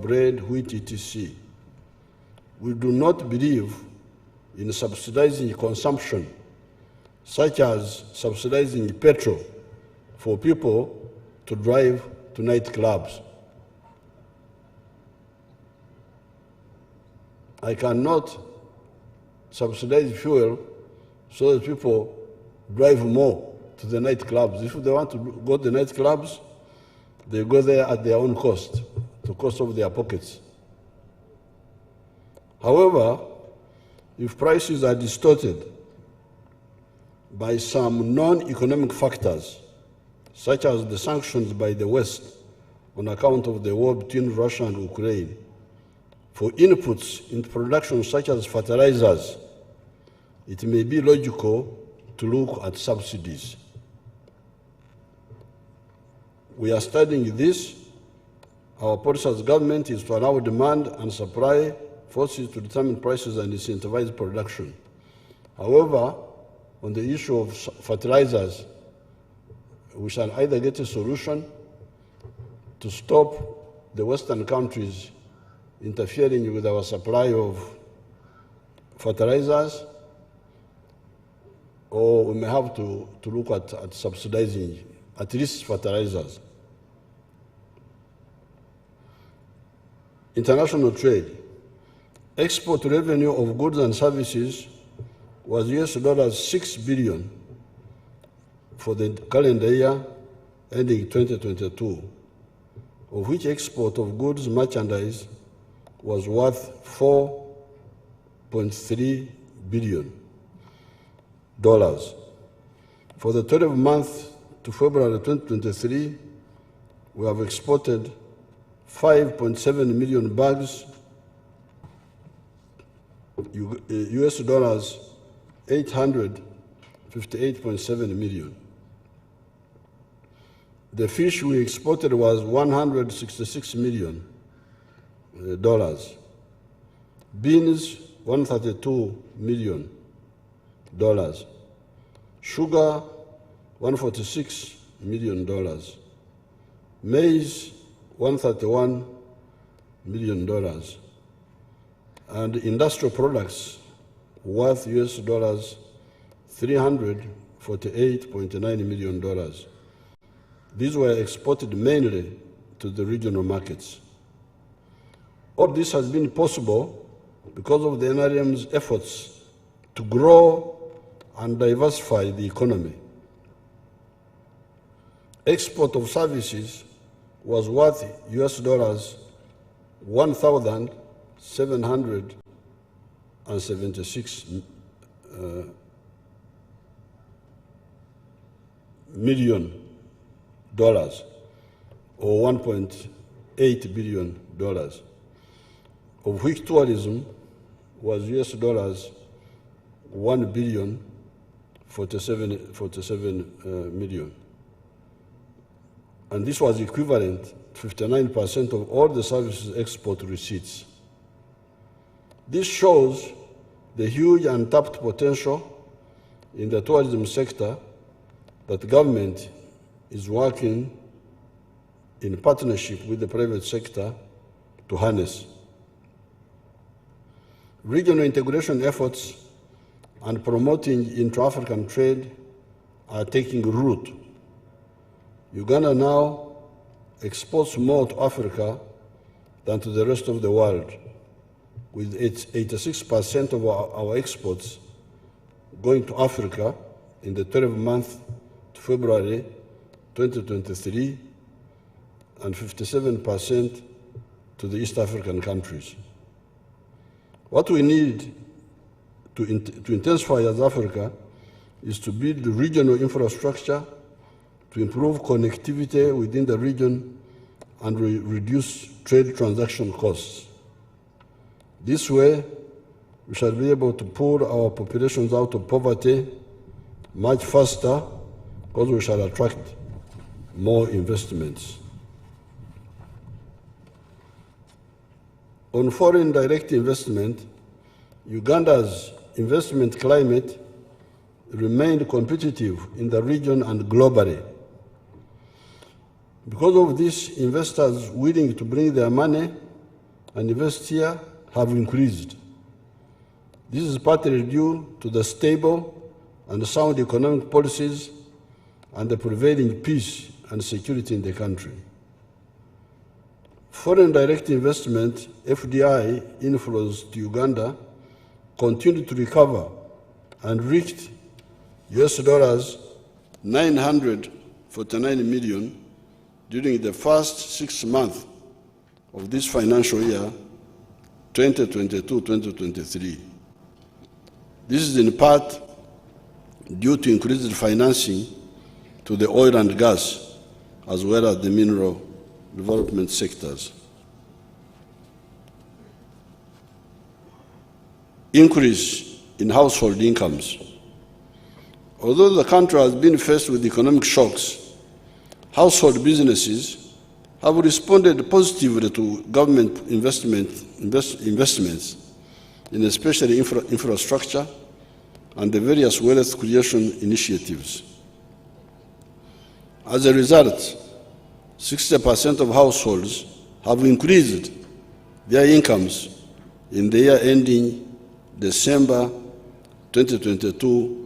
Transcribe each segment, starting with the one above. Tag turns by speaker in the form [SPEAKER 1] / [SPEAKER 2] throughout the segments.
[SPEAKER 1] bread, wheat, etc. We do not believe in subsidizing consumption, such as subsidizing petrol for people to drive to nightclubs. I cannot subsidize fuel so that people drive more to the nightclubs. If they want to go to the nightclubs, they go there at their own cost, the cost of their pockets. However, if prices are distorted by some non-economic factors, such as the sanctions by the West on account of the war between Russia and Ukraine, for inputs into production such as fertilizers, it may be logical to look at subsidies. We are studying this. Our policy as government is to allow demand and supply forces to determine prices and incentivize production. However, on the issue of fertilizers, we shall either get a solution to stop the Western countries interfering with our supply of fertilizers, or we may have to look at subsidizing at least fertilizers. International trade. Export revenue of goods and services was $6 billion for the calendar year ending 2022, of which export of goods merchandise was worth $4.3 billion. For the 12 months to February 2023, we have exported 5.7 million bags, US dollars 858.7 million. The fish we exported was $166 million. Beans, $132 million. Sugar, $146 million. Maize, $131 million. And industrial products worth US dollars $348.9 million. These were exported mainly to the regional markets. All this has been possible because of the NRM's efforts to grow and diversify the economy. Export of services was worth US dollars 1,776 million dollars, or $1.8 billion, of which tourism was US dollars 1,047 million. And this was equivalent to 59% of all the services export receipts. This shows the huge untapped potential in the tourism sector that the government is working in partnership with the private sector to harness. Regional integration efforts and promoting intra-African trade are taking root. Uganda now exports more to Africa than to the rest of the world, with 86% of our exports going to Africa in the 12 months to February 2023, and 57% to the East African countries. What we need to intensify as Africa is to build regional infrastructure to improve connectivity within the region and reduce trade transaction costs. This way, we shall be able to pull our populations out of poverty much faster, because we shall attract more investments. On foreign direct investment, Uganda's investment climate remained competitive in the region and globally. Because of this, investors willing to bring their money and invest here have increased. This is partly due to the stable and sound economic policies and the prevailing peace and security in the country. Foreign direct investment, FDI, inflows to Uganda continued to recover and reached US$ 949 million during the first 6 months of this financial year, 2022-2023. This is in part due to increased financing to the oil and gas, as well as the mineral development sectors. Increase in household incomes. Although the country has been faced with economic shocks, household businesses have responded positively to government investments in especially infrastructure and the various wealth creation initiatives. As a result, 60% of households have increased their incomes in the year ending December 2022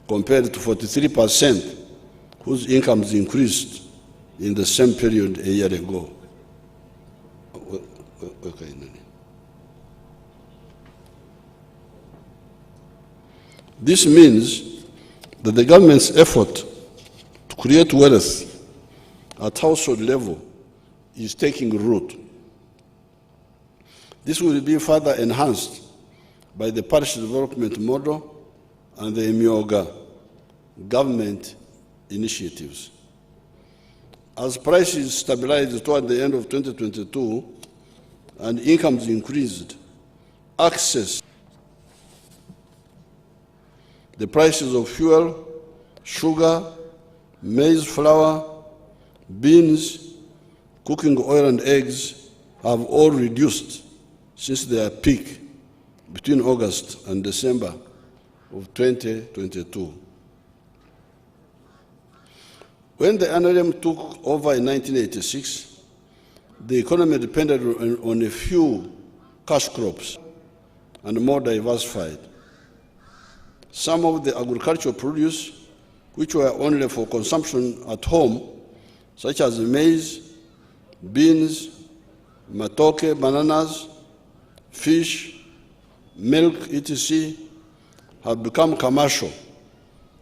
[SPEAKER 1] compared to 43% whose incomes increased in the same period a year ago. This means that the government's effort to create wealth at household level is taking root. This will be further enhanced by the parish development model and the Emyoga government initiatives. As prices stabilized toward the end of 2022 and incomes increased, access, the prices of fuel, sugar, maize flour, beans, cooking oil and eggs have all reduced since their peak between August and December of 2022. When the NRM took over in 1986, the economy depended on a few cash crops and more diversified. Some of the agricultural produce, which were only for consumption at home, such as maize, beans, matoke, bananas, fish, milk, etc., have become commercial,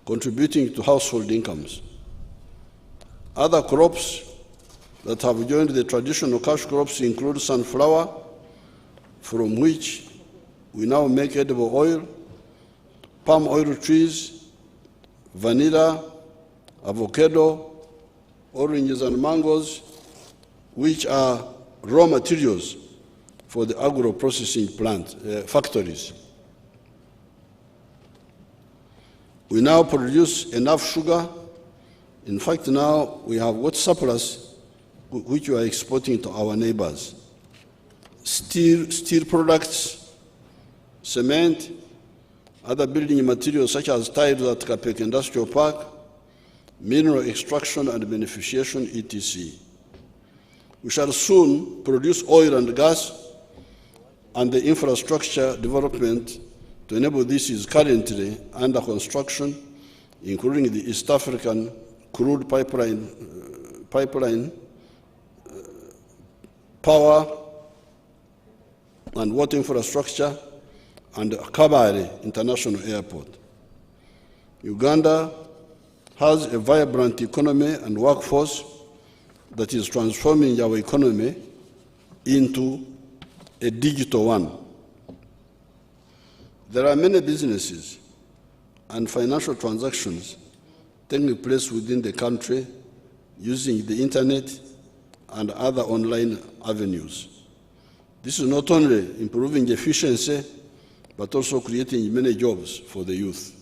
[SPEAKER 1] contributing to household incomes. Other crops that have joined the traditional cash crops include sunflower, from which we now make edible oil, palm oil trees, vanilla, avocado, oranges and mangoes, which are raw materials for the agro-processing factories. We now produce enough sugar. In fact, now we have what surplus which we are exporting to our neighbors. Steel products, cement, other building materials such as tiles at Kapek Industrial Park, mineral extraction and beneficiation, etc. We shall soon produce oil and gas, and the infrastructure development to enable this is currently under construction, including the East African crude pipeline, power and water infrastructure, and Kabale International Airport. Uganda has a vibrant economy and workforce that is transforming our economy into a digital one. There are many businesses and financial transactions taking place within the country using the internet and other online avenues. This is not only improving efficiency, but also creating many jobs for the youth.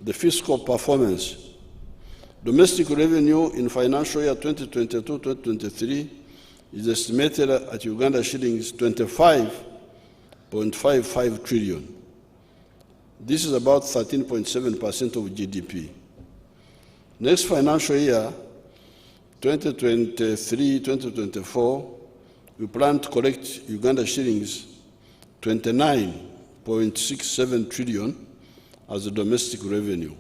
[SPEAKER 1] The fiscal performance. Domestic revenue in financial year 2022-2023 is estimated at Uganda shillings 25.55 trillion. This is about 13.7% of GDP. Next financial year, 2023-2024, we plan to collect Uganda shillings 29.67 trillion as a domestic revenue.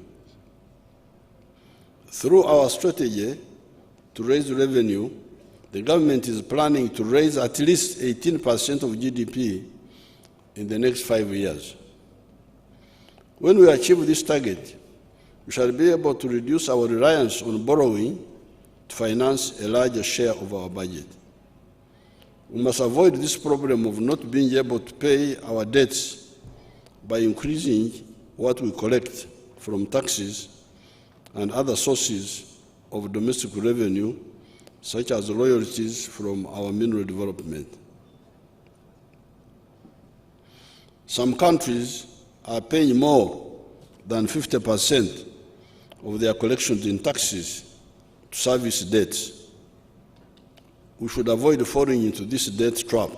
[SPEAKER 1] Through our strategy to raise revenue, the government is planning to raise at least 18% of GDP in the next 5 years. When we achieve this target, we shall be able to reduce our reliance on borrowing to finance a larger share of our budget. We must avoid this problem of not being able to pay our debts by increasing what we collect from taxes and other sources of domestic revenue, such as royalties from our mineral development. Some countries are paying more than 50% of their collections in taxes to service debts. We should avoid falling into this debt trap.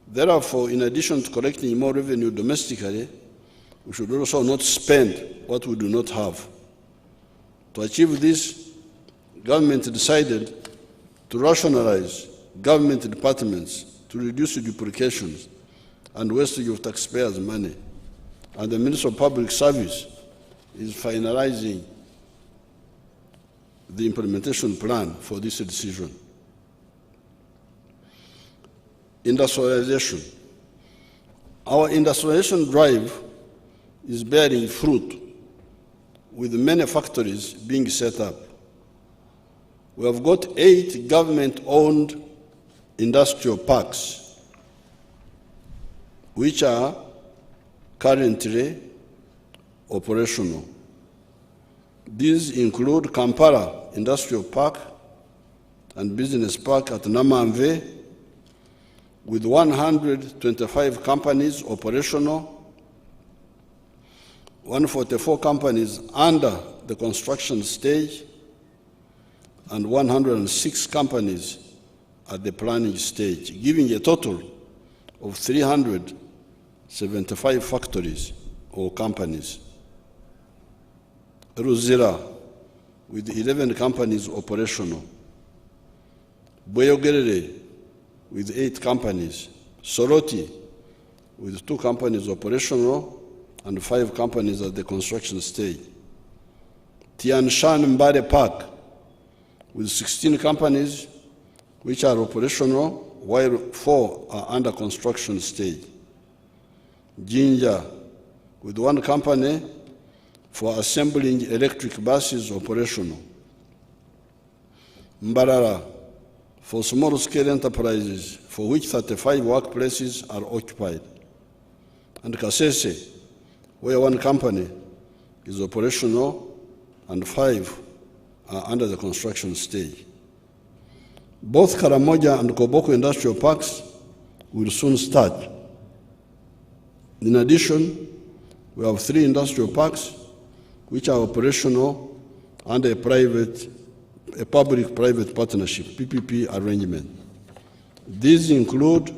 [SPEAKER 1] Therefore, in addition to collecting more revenue domestically, we should also not spend what we do not have. To achieve this, government decided to rationalize government departments to reduce duplications and wastage of taxpayers' money. And the Minister of Public Service is finalizing the implementation plan for this decision. Industrialization. Our industrialization drive is bearing fruit, with many factories being set up. We have got 8 government-owned industrial parks, which are currently operational. These include Kampala Industrial Park and Business Park at Namanve, with 125 companies operational, 144 companies under the construction stage, and 106 companies at the planning stage, giving a total of 375 factories or companies. Ruzira, with 11 companies operational. Boyogerere, with 8 companies. Soroti, with 2 companies operational and 5 companies at the construction stage. Tianshan Mbare Park, with 16 companies which are operational, while 4 are under construction stage. Jinja, with 1 company for assembling electric buses operational. Mbarara, for small-scale enterprises, for which 35 workplaces are occupied. And Kasese, where 1 company is operational and 5 are under the construction stage. Both Karamoja and Koboko industrial parks will soon start. In addition, we have 3 industrial parks which are operational under a public-private partnership, PPP arrangement. These include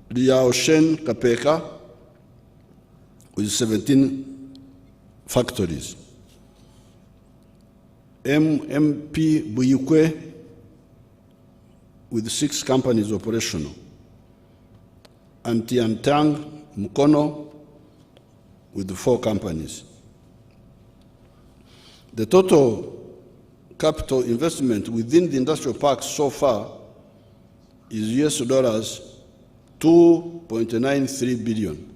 [SPEAKER 1] Liaoshen Kapeka with 17 factories, MMP Buyukwe with 6 companies operational, and Tiantang Mukono with 4 companies. The total capital investment within the industrial parks so far is US $2.93 billion,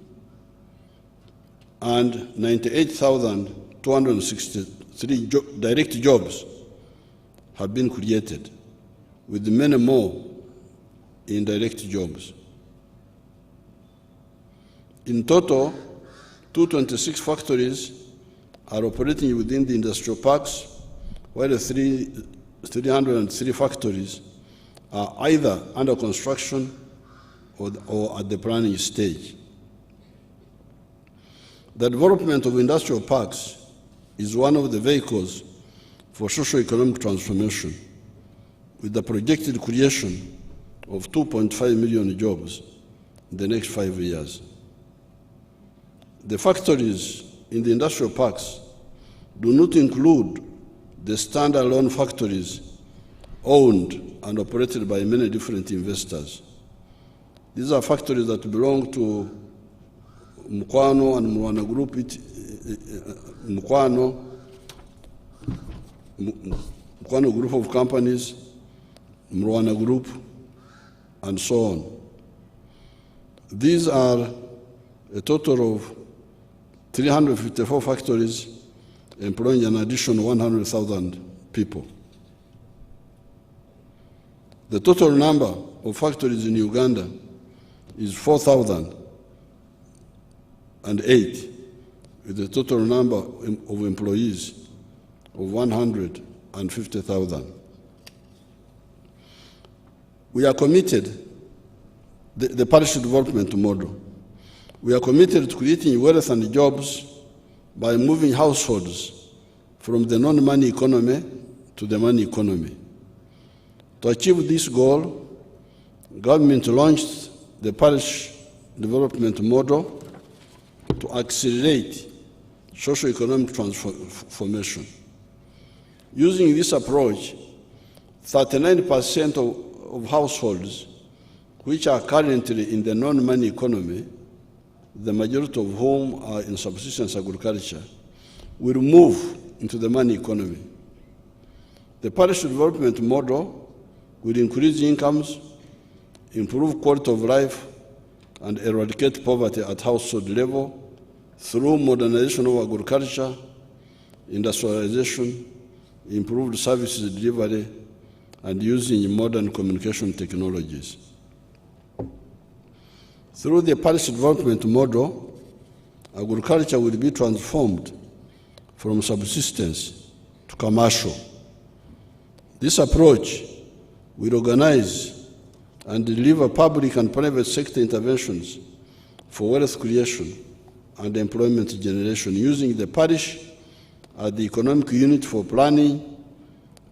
[SPEAKER 1] and 98,263 direct jobs have been created, with many more indirect jobs. In total, 226 factories are operating within the industrial parks, while 303 factories are either under construction or at the planning stage. The development of industrial parks is one of the vehicles for socio-economic transformation, with the projected creation of 2.5 million jobs in the next 5 years. The factories in the industrial parks do not include the standalone factories owned and operated by many different investors. These are factories that belong to Mukwano and Murwana Group, Mukwano Group of Companies, Murwana Group, and so on. These are a total of 354 factories employing an additional 100,000 people. The total number of factories in Uganda is 4,008, with a total number of employees of 150,000. We are committed, the parish development model, we are committed to creating wealth and jobs by moving households from the non-money economy to the money economy. To achieve this goal, government launched the parish development model to accelerate socio-economic transformation. Using this approach, 39% of households which are currently in the non-money economy, the majority of whom are in subsistence agriculture, will move into the money economy. The parish development model will increase incomes, improve quality of life, and eradicate poverty at household level through modernization of agriculture, industrialization, improved services delivery, and using modern communication technologies. Through the parish development model, agriculture will be transformed from subsistence to commercial. This approach will organize and deliver public and private sector interventions for wealth creation and employment generation, using the parish as the economic unit for planning,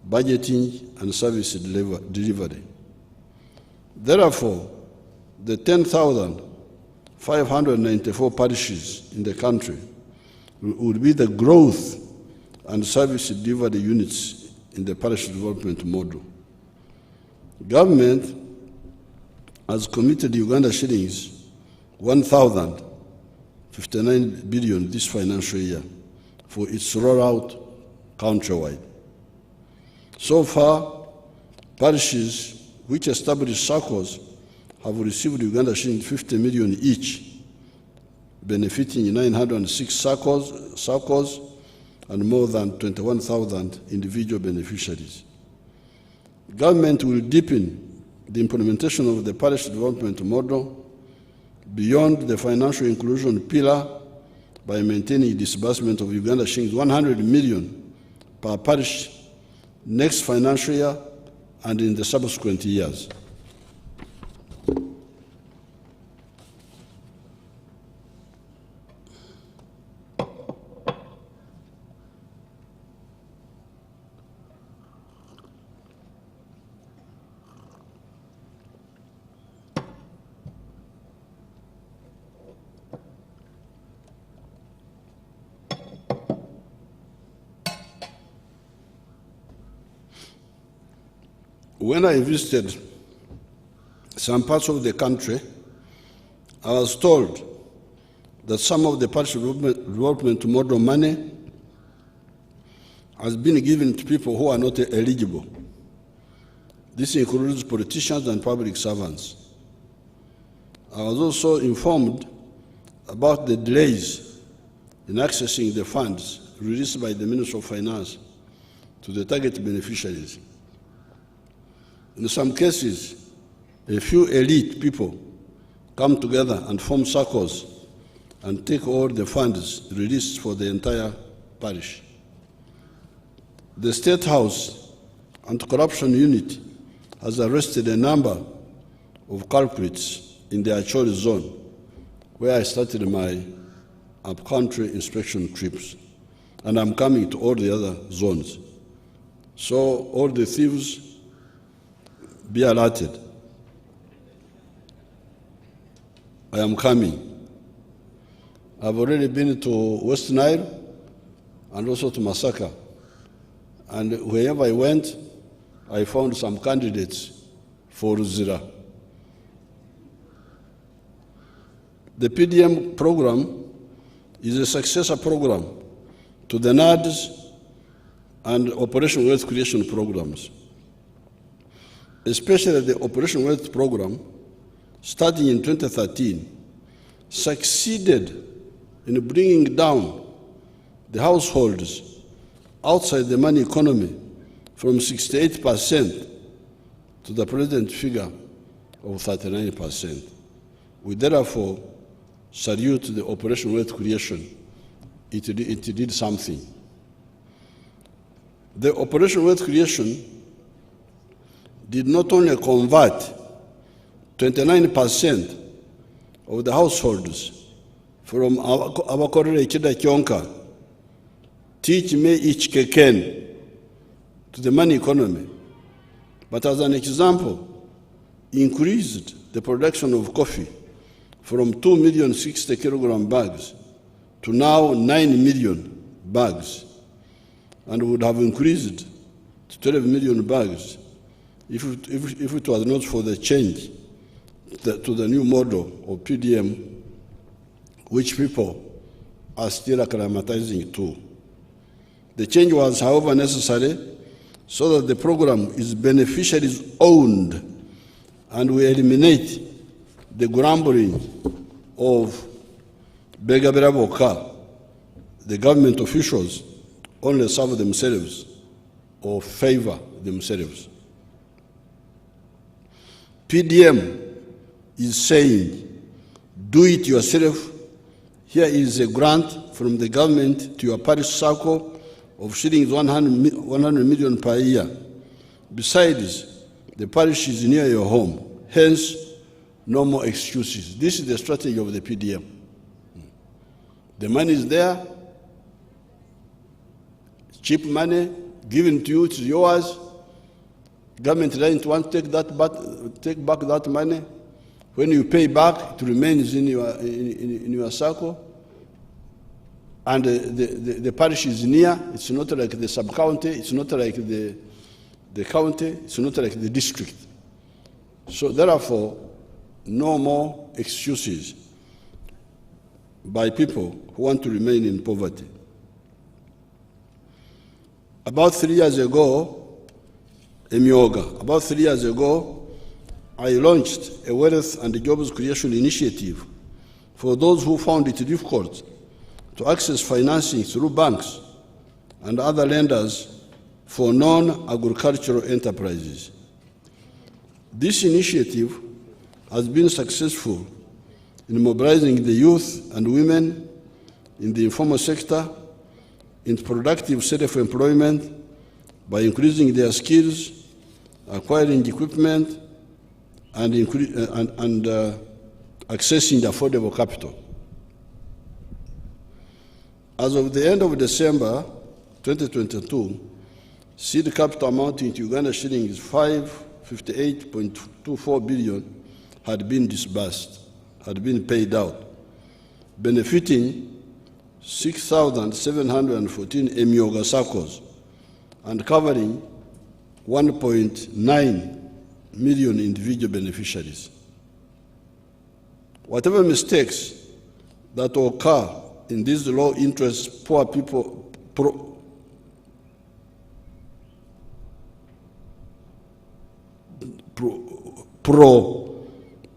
[SPEAKER 1] budgeting, and service delivery. Therefore, the 10,594 parishes in the country will be the growth and service delivery units in the parish development model. Government has committed Uganda shillings 1,059 billion this financial year for its rollout countrywide. So far, parishes which established circles have received Uganda shillings 50 million each, benefiting 906 circles and more than 21,000 individual beneficiaries. Government will deepen the implementation of the parish development model beyond the financial inclusion pillar by maintaining disbursement of Uganda shillings 100 million per parish next financial year and in the subsequent years. When I visited some parts of the country, I was told that some of the parish development model money has been given to people who are not eligible. This includes politicians and public servants. I was also informed about the delays in accessing the funds released by the Ministry of Finance to the target beneficiaries. In some cases, a few elite people come together and form circles and take all the funds released for the entire parish. The State House Anti-Corruption Unit has arrested a number of culprits in the Acholi zone, where I started my up-country inspection trips, and I'm coming to all the other zones. So all the thieves, be alerted. I am coming. I've already been to West Nile and also to Masaka. And wherever I went, I found some candidates for Zira. The PDM program is a successor program to the NADS and Operation Wealth Creation programs. Especially the Operation Wealth program, starting in 2013, succeeded in bringing down the households outside the money economy from 68% to the present figure of 39%. We therefore salute the Operation Wealth Creation. It did something. The Operation Wealth Creation did not only convert 29% of the households from abakorera ekida kyonka teach me each keken to the money economy, but as an example, increased the production of coffee from 2,060,000 kilogram bags to now 9 million bags, and would have increased to 12 million bags if it was not for the change to the new model of PDM, which people are still acclimatizing to. The change was, however, necessary so that the program is beneficiaries owned and we eliminate the grumbling of Begabera Boka, the government officials only serve themselves or favor themselves. PDM is saying, do it yourself. Here is a grant from the government to your parish circle of shillings 100 million per year. Besides, the parish is near your home. Hence, no more excuses. This is the strategy of the PDM. The money is there, cheap money, given to you, it's yours. Government doesn't want to take back that money. When you pay back, it remains in your circle. And the parish is near. It's not like the sub-county. It's not like the county. It's not like the district. So therefore, no more excuses by people who want to remain in poverty. About 3 years ago, I launched a wealth and jobs creation initiative for those who found it difficult to access financing through banks and other lenders for non-agricultural enterprises. This initiative has been successful in mobilizing the youth and women in the informal sector into productive self-employment by increasing their skills, acquiring equipment, and accessing affordable capital. As of the end of December 2022, seed capital amounting to Uganda shillings 558.24 billion had been disbursed, had been paid out, benefiting 6,714 Emyoga circles and covering 1.9 million individual beneficiaries. Whatever mistakes that occur in these low-interest poor people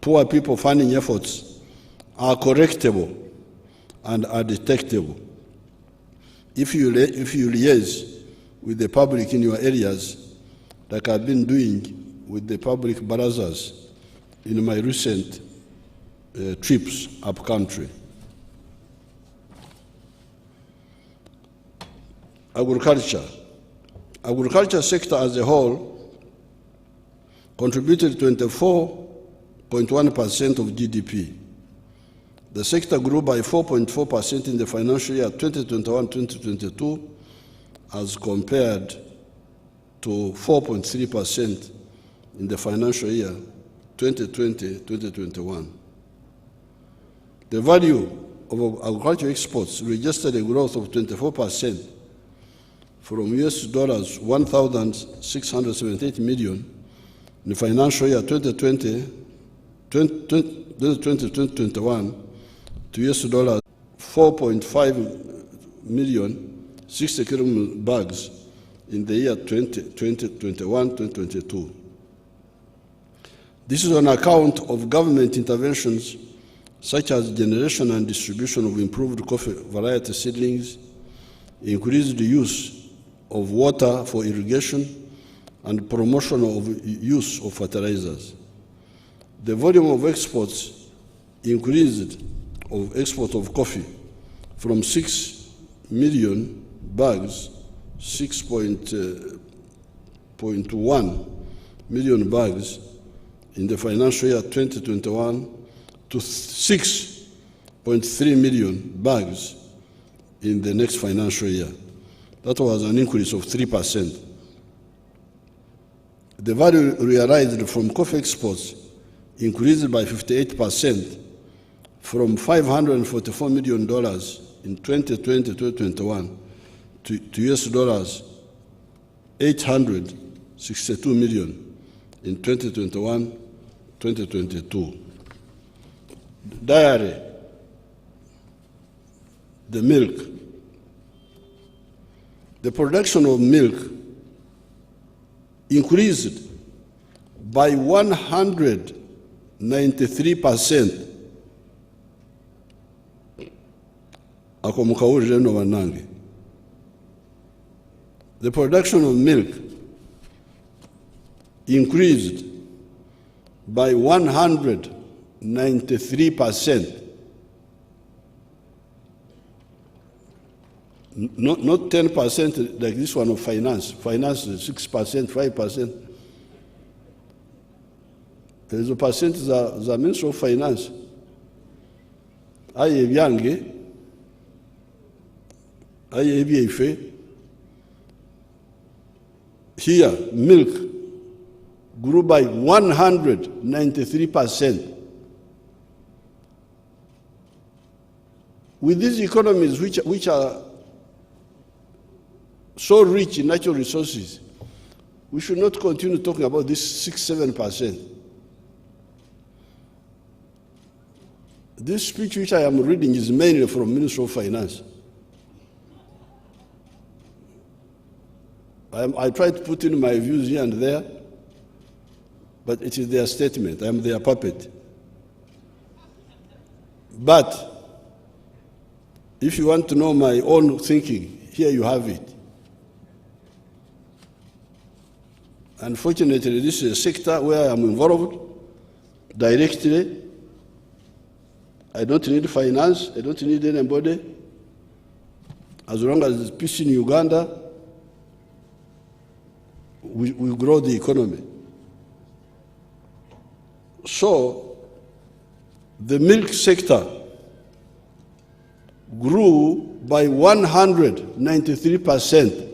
[SPEAKER 1] poor people funding efforts are correctable and are detectable. If you liaise with the public in your areas, like I've been doing with the public barazas in my recent trips up country. Agriculture sector as a whole contributed 24.1% of GDP. The sector grew by 4.4% in the financial year 2021-2022 as compared to 4.3% in the financial year 2020-2021. The value of agricultural exports registered a growth of 24% from US dollars 1,678 million in the financial year 2020-2021 to US dollars 4.5 million 60 kilogram bags in the year 2021-2022. This is on account of government interventions such as generation and distribution of improved coffee variety seedlings, increased use of water for irrigation, and promotion of use of fertilizers. The volume of exports increased of export of coffee from 6 million bags, 6.1 million bags in the financial year 2021 to 6.3 million bags in the next financial year. That was an increase of 3%. The value realized from coffee exports increased by 58% from $544 million in 2020-2021 to US dollars 862 million in 2021-2022. Dairy, the milk. The production of milk increased by 193%. The production of milk increased by 193%. Not 10% like this one of finance. Finance is 6%, 5%. There's a percentage that Ministry of Finance. Aye Yange, aye BFA. Here, milk grew by 193%. With these economies which are so rich in natural resources, we should not continue talking about this 6-7%. This speech which I am reading is mainly from Minister of Finance. I try to put in my views here and there, but it is their statement. I am their puppet. But if you want to know my own thinking, here you have it. Unfortunately, this is a sector where I am involved directly. I don't need finance. I don't need anybody. As long as there's peace in Uganda, we grow the economy. So, the milk sector grew by 193%.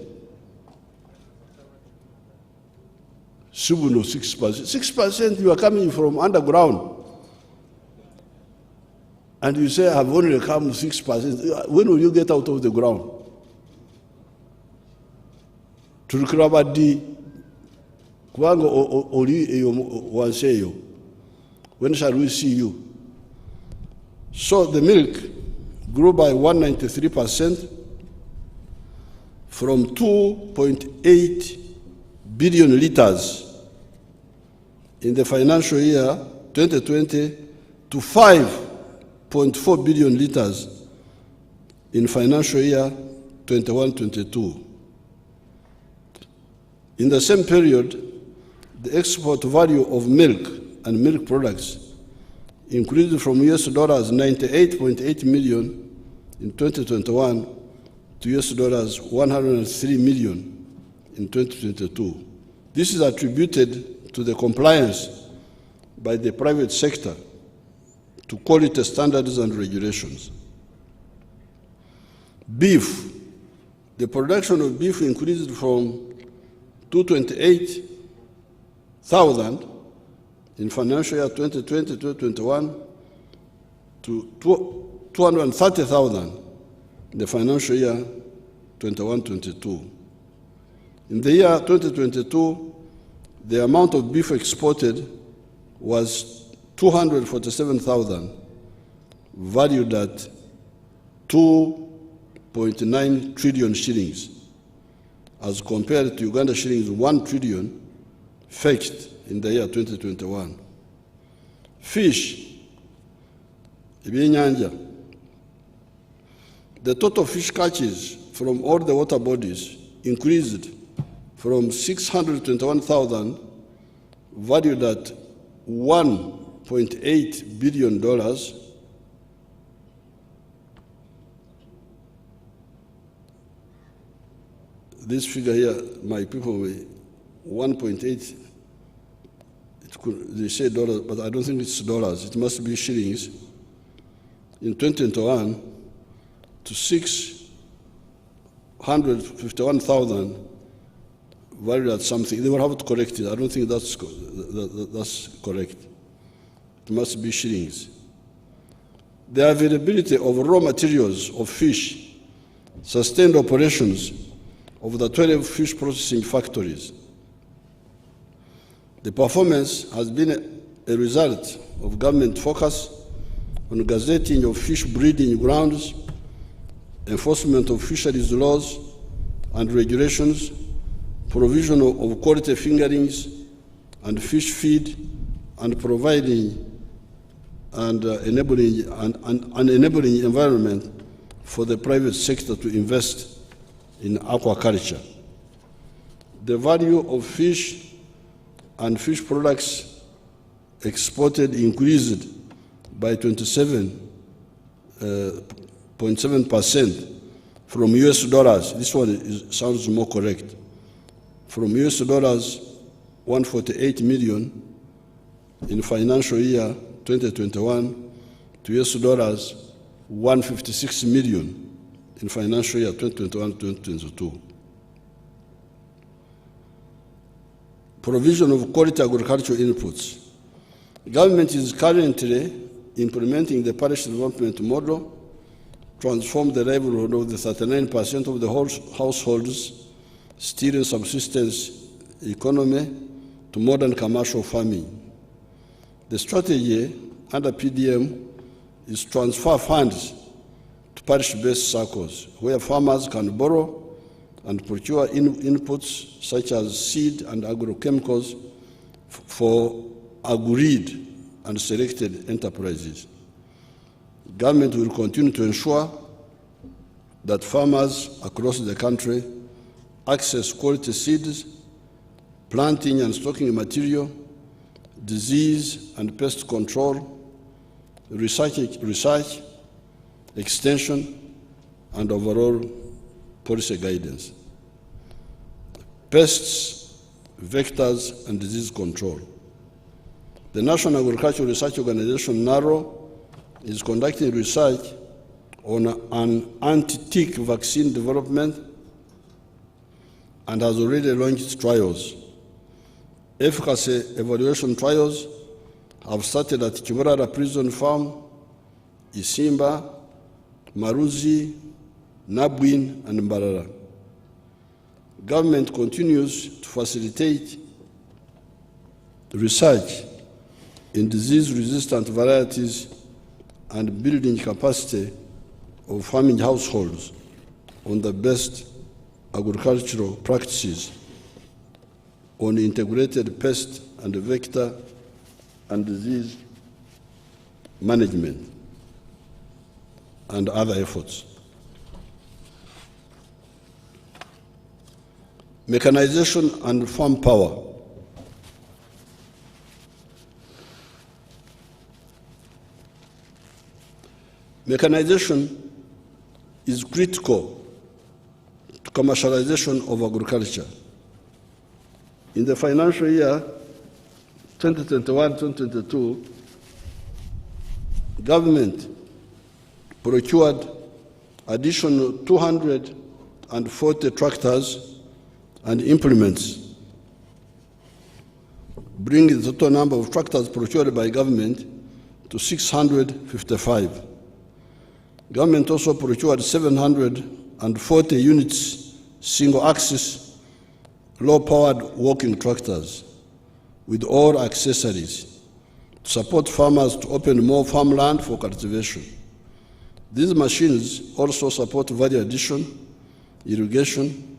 [SPEAKER 1] Subuno 6%. 6% you are coming from underground. And you say, I've only come 6%. When will you get out of the ground? Turukrabadi, Kwango Oli Wanseyo. When shall we see you? So the milk grew by 193% from 2.8 billion liters in the financial year 2020 to 5.4 billion liters in financial year 21-22. In the same period, the export value of milk and milk products increased from US dollars 98.8 million in 2021 to US dollars 103 million in 2022. This is attributed to the compliance by the private sector to quality standards and regulations. Beef. The production of beef increased from 228,000 in financial year 2020-2021 to 230,000 in the financial year 21-22. In the year 2022, the amount of beef exported was 247,000, valued at 2.9 trillion shillings, as compared to Uganda shillings 1 trillion fetched in the year 2021. Fish, ibyenyanja. The total fish catches from all the water bodies increased from 621,000, valued at $1.8 billion, this figure here, my people, 1.8, they say dollars, but I don't think it's dollars, it must be shillings, in 2021 to 651,000, valued at something. They will have to correct it. I don't think that's correct. It must be shillings. The availability of raw materials of fish sustained operations of the 12 fish processing factories. The performance has been a result of government focus on gazetting of fish breeding grounds, enforcement of fisheries laws and regulations, provision of quality fingerlings and fish feed, and providing and enabling an enabling environment for the private sector to invest in aquaculture. The value of fish and fish products exported increased by 27.7% from US dollars. This one sounds more correct. From US dollars 148 million in financial year 2021 to US dollars 156 million in financial year 2021-2022. Provision of quality agricultural inputs. Government is currently implementing the parish development model, transform the livelihood of the 39% of the households still in subsistence economy to modern commercial farming. The strategy under PDM is transfer funds to parish-based circles where farmers can borrow and procure inputs such as seed and agrochemicals for agreed and selected enterprises. Government will continue to ensure that farmers across the country access quality seeds, planting and stocking material, disease and pest control, research, extension, and overall policy guidance. Pests, vectors, and disease control. The National Agricultural Research Organization, NARO, is conducting research on an anti-tick vaccine development and has already launched trials. Efficacy evaluation trials have started at Kiborara Prison Farm, Isimba, Maruzi, Nabwin, and Mbarara. Government continues to facilitate research in disease-resistant varieties and building capacity of farming households on the best agricultural practices on integrated pest and vector and disease management and other efforts. Mechanization and farm power. Mechanization is critical to commercialization of agriculture. In the financial year 2021-2022, government procured additional 240 tractors and implements, bringing the total number of tractors procured by government to 655. Government also procured 740 units single-axis low-powered walking tractors with all accessories to support farmers to open more farmland for cultivation. These machines also support value addition, irrigation,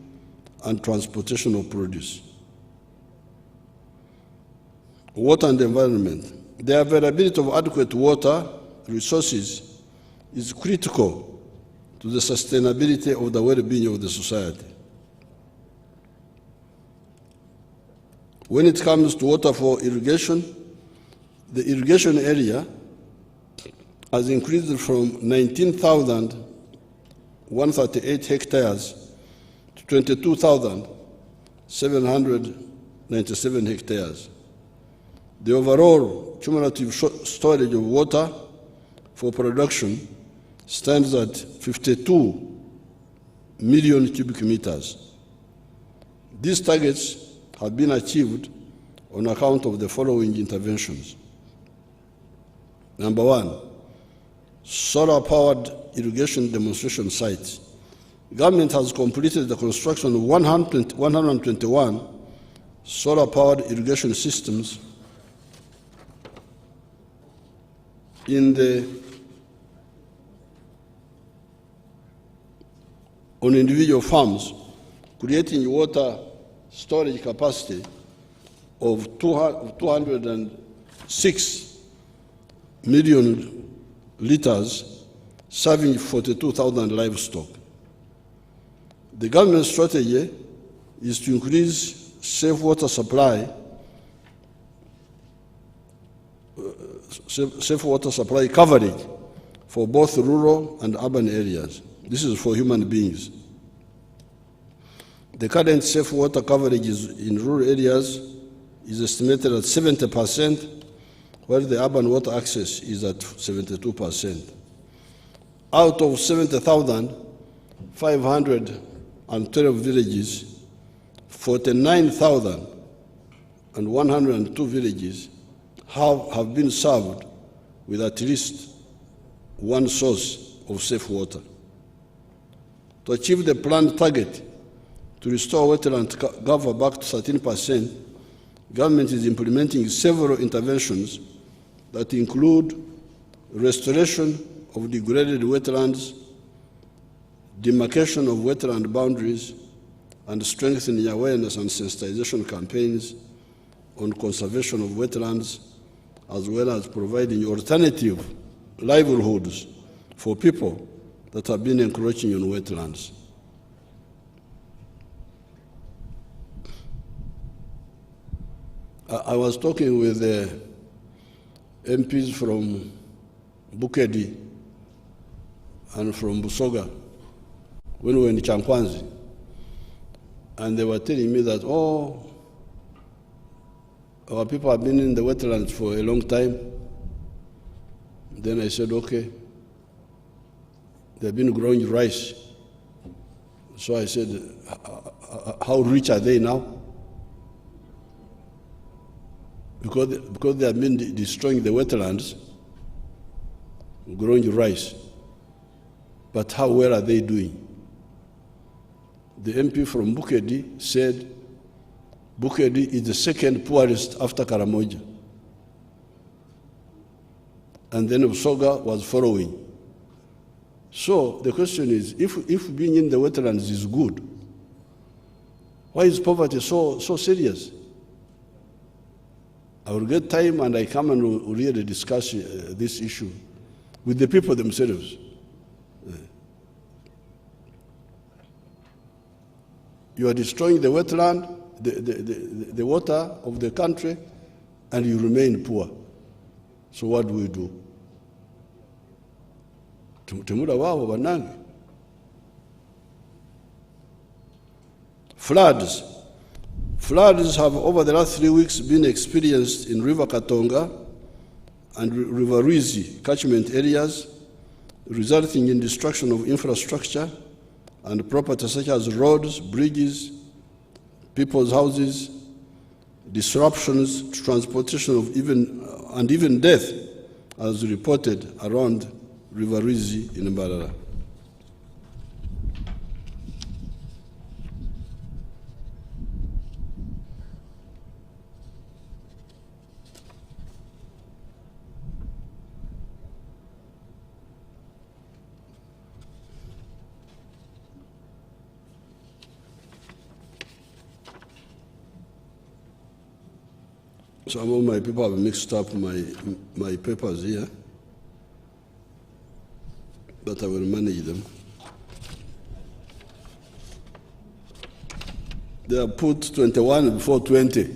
[SPEAKER 1] and transportation of produce. Water and environment. The availability of adequate water resources is critical to the sustainability of the well-being of the society. When it comes to water for irrigation, the irrigation area has increased from 19,138 hectares to 22,797 hectares. The overall cumulative storage of water for production stands at 52 million cubic meters. These targets have been achieved on account of the following interventions. Number one, solar-powered irrigation demonstration sites. Government has completed the construction of 121 solar-powered irrigation systems on individual farms, creating water storage capacity of 206 million liters, serving 42,000 livestock. The government strategy is to increase safe water supply coverage for both rural and urban areas. This is for human beings. The current safe water coverage in rural areas is estimated at 70%, while the urban water access is at 72%. Out of 70,512 villages, 49,102 villages have been served with at least one source of safe water. To achieve the planned target to restore wetland cover back to 13%, government is implementing several interventions that include restoration of degraded wetlands, demarcation of wetland boundaries, and strengthening awareness and sensitization campaigns on conservation of wetlands, as well as providing alternative livelihoods for people that have been encroaching on wetlands. I was talking with the MPs from Bukedi and from Busoga when we were in Chankwanzi, and they were telling me that, oh, our people have been in the wetlands for a long time. Then I said, okay, they've been growing rice. So I said, how rich are they now? Because they have been destroying the wetlands, growing rice. But how well are they doing? The MP from Bukedi said, Bukedi is the second poorest after Karamoja. And then Busoga was following. So the question is, if being in the wetlands is good, why is poverty so serious? I will get time and I come and we'll really discuss this issue with the people themselves. You are destroying the wetland, the water of the country, and you remain poor. So what do we do? Temura wao wanangi. Floods. Floods have over the last 3 weeks been experienced in River Katonga and River Ruizi catchment areas, resulting in destruction of infrastructure and property such as roads, bridges, people's houses, disruptions to transportation of even death, as reported around River Ruizi in Mbarara. Some of my people have mixed up my papers here, but I will manage them. They have put 21 before 20.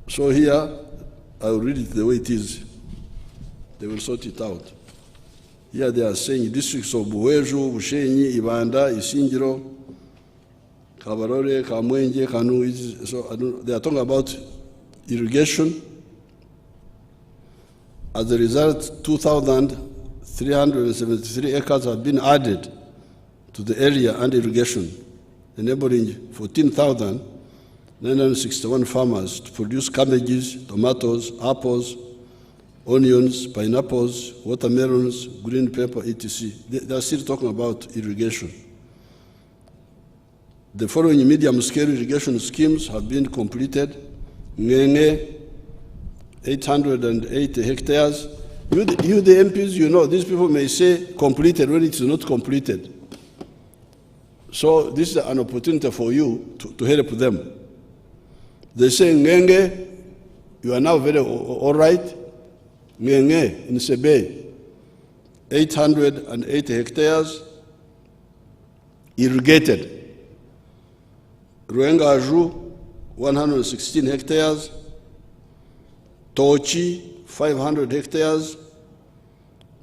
[SPEAKER 1] So here, I'll read it the way it is. They will sort it out. Here they are saying districts of Buweju, Bushenyi, Ibanda, Isingiro, Kabarore, Kamwenje, Kanu. So they are talking about irrigation. As a result, 2,373 acres have been added to the area under irrigation, enabling 14,961 farmers to produce cabbages, tomatoes, apples, onions, pineapples, watermelons, green pepper, etc. They are still talking about irrigation. The following medium-scale irrigation schemes have been completed. Ngenge, 880 hectares. You the MPs, you know, these people may say completed when it is not completed. So this is an opportunity for you to help them. They say, Ngenge, you are now very all right. Ngenge in Sebe, 880 hectares, irrigated. Ruengaju, 116 hectares. Tochi, 500 hectares.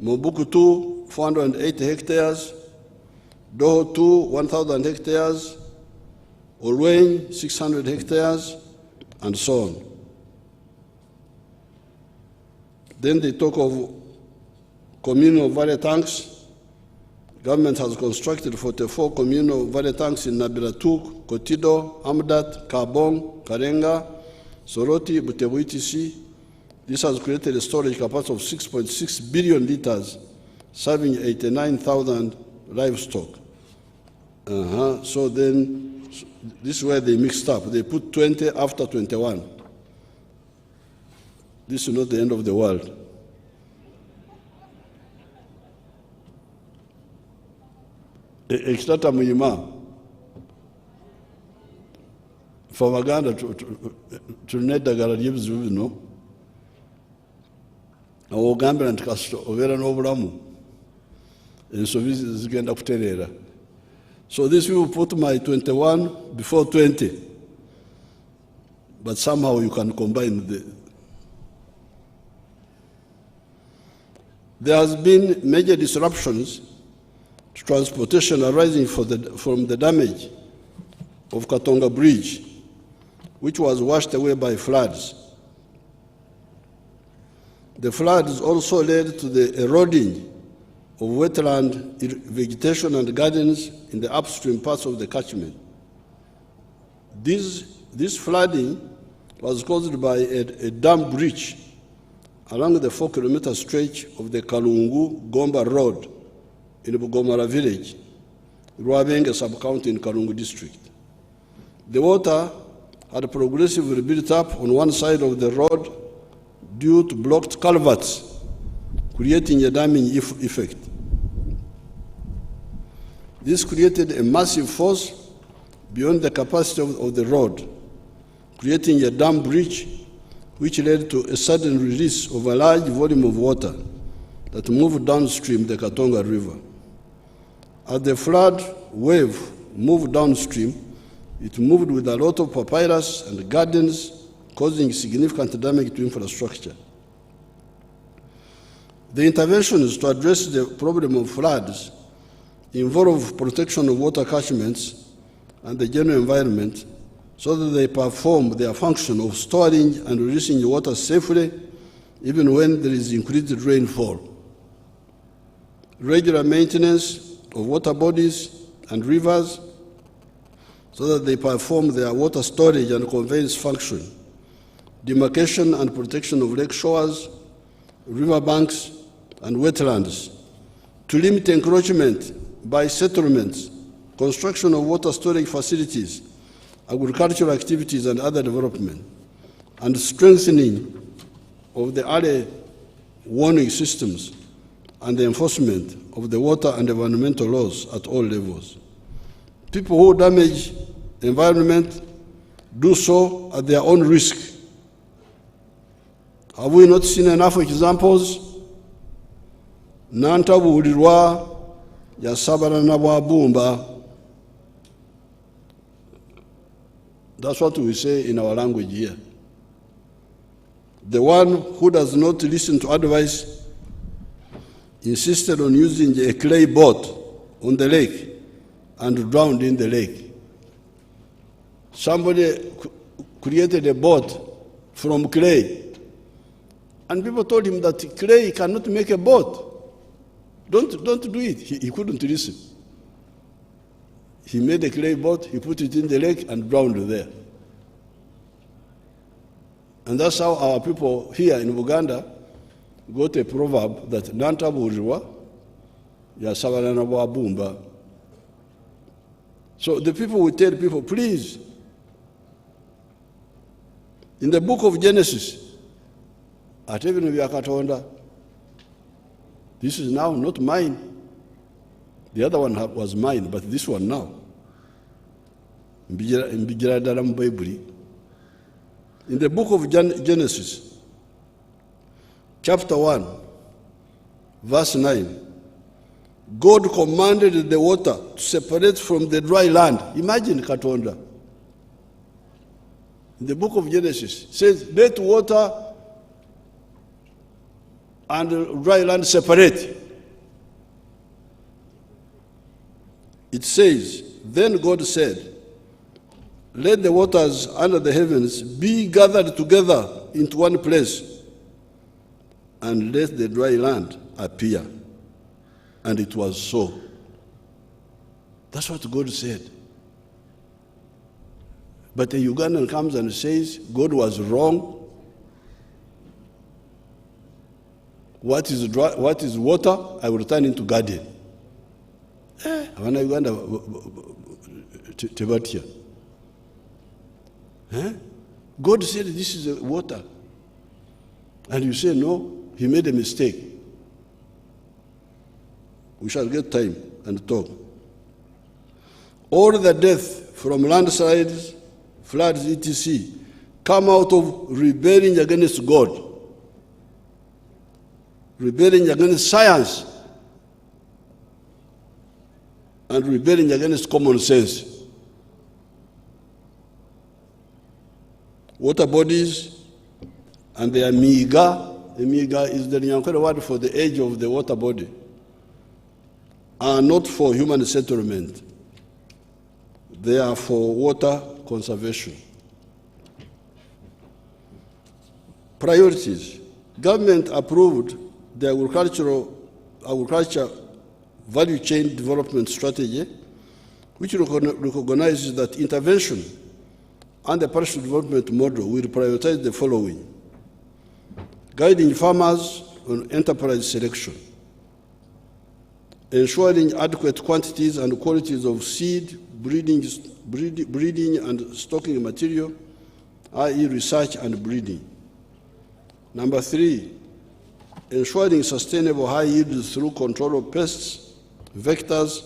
[SPEAKER 1] Mobukutu, 480 hectares. Dohotu, 1,000 hectares. Olweny, 600 hectares, and so on. Then they talk of communal valley tanks. Government has constructed 44 communal valley tanks in Nabiratuk, Kotido, Amdat, Kabong, Karenga, Soroti, Butebu, etc. This has created a storage capacity of 6.6 billion liters, serving 89,000 livestock. So then, this is where they mixed up. They put 20 after 21. This is not the end of the world. Ekitata muyima. For Waganda to net the Garadians, you know. Our Gambian and Castro, over and over. And so this is going up to. So this will put my 21 before 20. But somehow you can combine the. There has been major disruptions to transportation arising from the damage of Katonga Bridge, which was washed away by floods. The floods also led to the eroding of wetland vegetation and gardens in the upstream parts of the catchment. This flooding was caused by a dam breach along the 4-kilometer stretch of the Kalungu-Gomba Road in Bugomara village, Ruabenge sub-county in Kalungu district. The water had progressively built up on one side of the road due to blocked culverts, creating a damming effect. This created a massive force beyond the capacity of the road, creating a dam breach which led to a sudden release of a large volume of water that moved downstream the Katonga River. As the flood wave moved downstream, it moved with a lot of papyrus and gardens, causing significant damage to infrastructure. The interventions to address the problem of floods involve protection of water catchments and the general environment so that they perform their function of storing and releasing water safely even when there is increased rainfall. Regular maintenance of water bodies and rivers so that they perform their water storage and conveyance function. Demarcation and protection of lake shores, river banks, and wetlands. To limit encroachment by settlements, construction of water storage facilities, agricultural activities, and other development, and strengthening of the early warning systems and the enforcement of the water and environmental laws at all levels. People who damage the environment do so at their own risk. Have we not seen enough examples? Nantabulirwa yasabana na bwabumba. That's what we say in our language here. The one who does not listen to advice insisted on using a clay boat on the lake and drowned in the lake. Somebody created a boat from clay, and people told him that clay cannot make a boat. Don't do it. He couldn't listen. He made a clay boat, he put it in the lake and drowned there. And that's how our people here in Uganda got a proverb that Nantabulirwa yasabana na bwabumba. So the people will tell people, please, in the book of Genesis, this is now not mine. The other one was mine, but this one now. In the book of Genesis, chapter 1, verse 9, God commanded the water to separate from the dry land. Imagine Katonda. In the book of Genesis, it says, let water and dry land separate. It says, then God said, let the waters under the heavens be gathered together into one place, and let the dry land appear. And it was so. That's what God said. But a Ugandan comes and says, God was wrong. What is water? I will turn into garden. Uganda tebatia. God said this is water. And you say, no, he made a mistake. We shall get time and talk. All the death from landslides, floods, etc., come out of rebelling against God, rebelling against science, and rebelling against common sense. Water bodies and their miga, the miga is the Nyankore word for the age of the water body, are not for human settlement. They are for water conservation. Priorities. Government approved the agriculture value chain development strategy, which recognizes that intervention and the partial development model will prioritize the following: guiding farmers on enterprise selection, ensuring adequate quantities and qualities of seed, breeding and stocking material, i.e. research and breeding. Number 3, ensuring sustainable high yields through control of pests, vectors,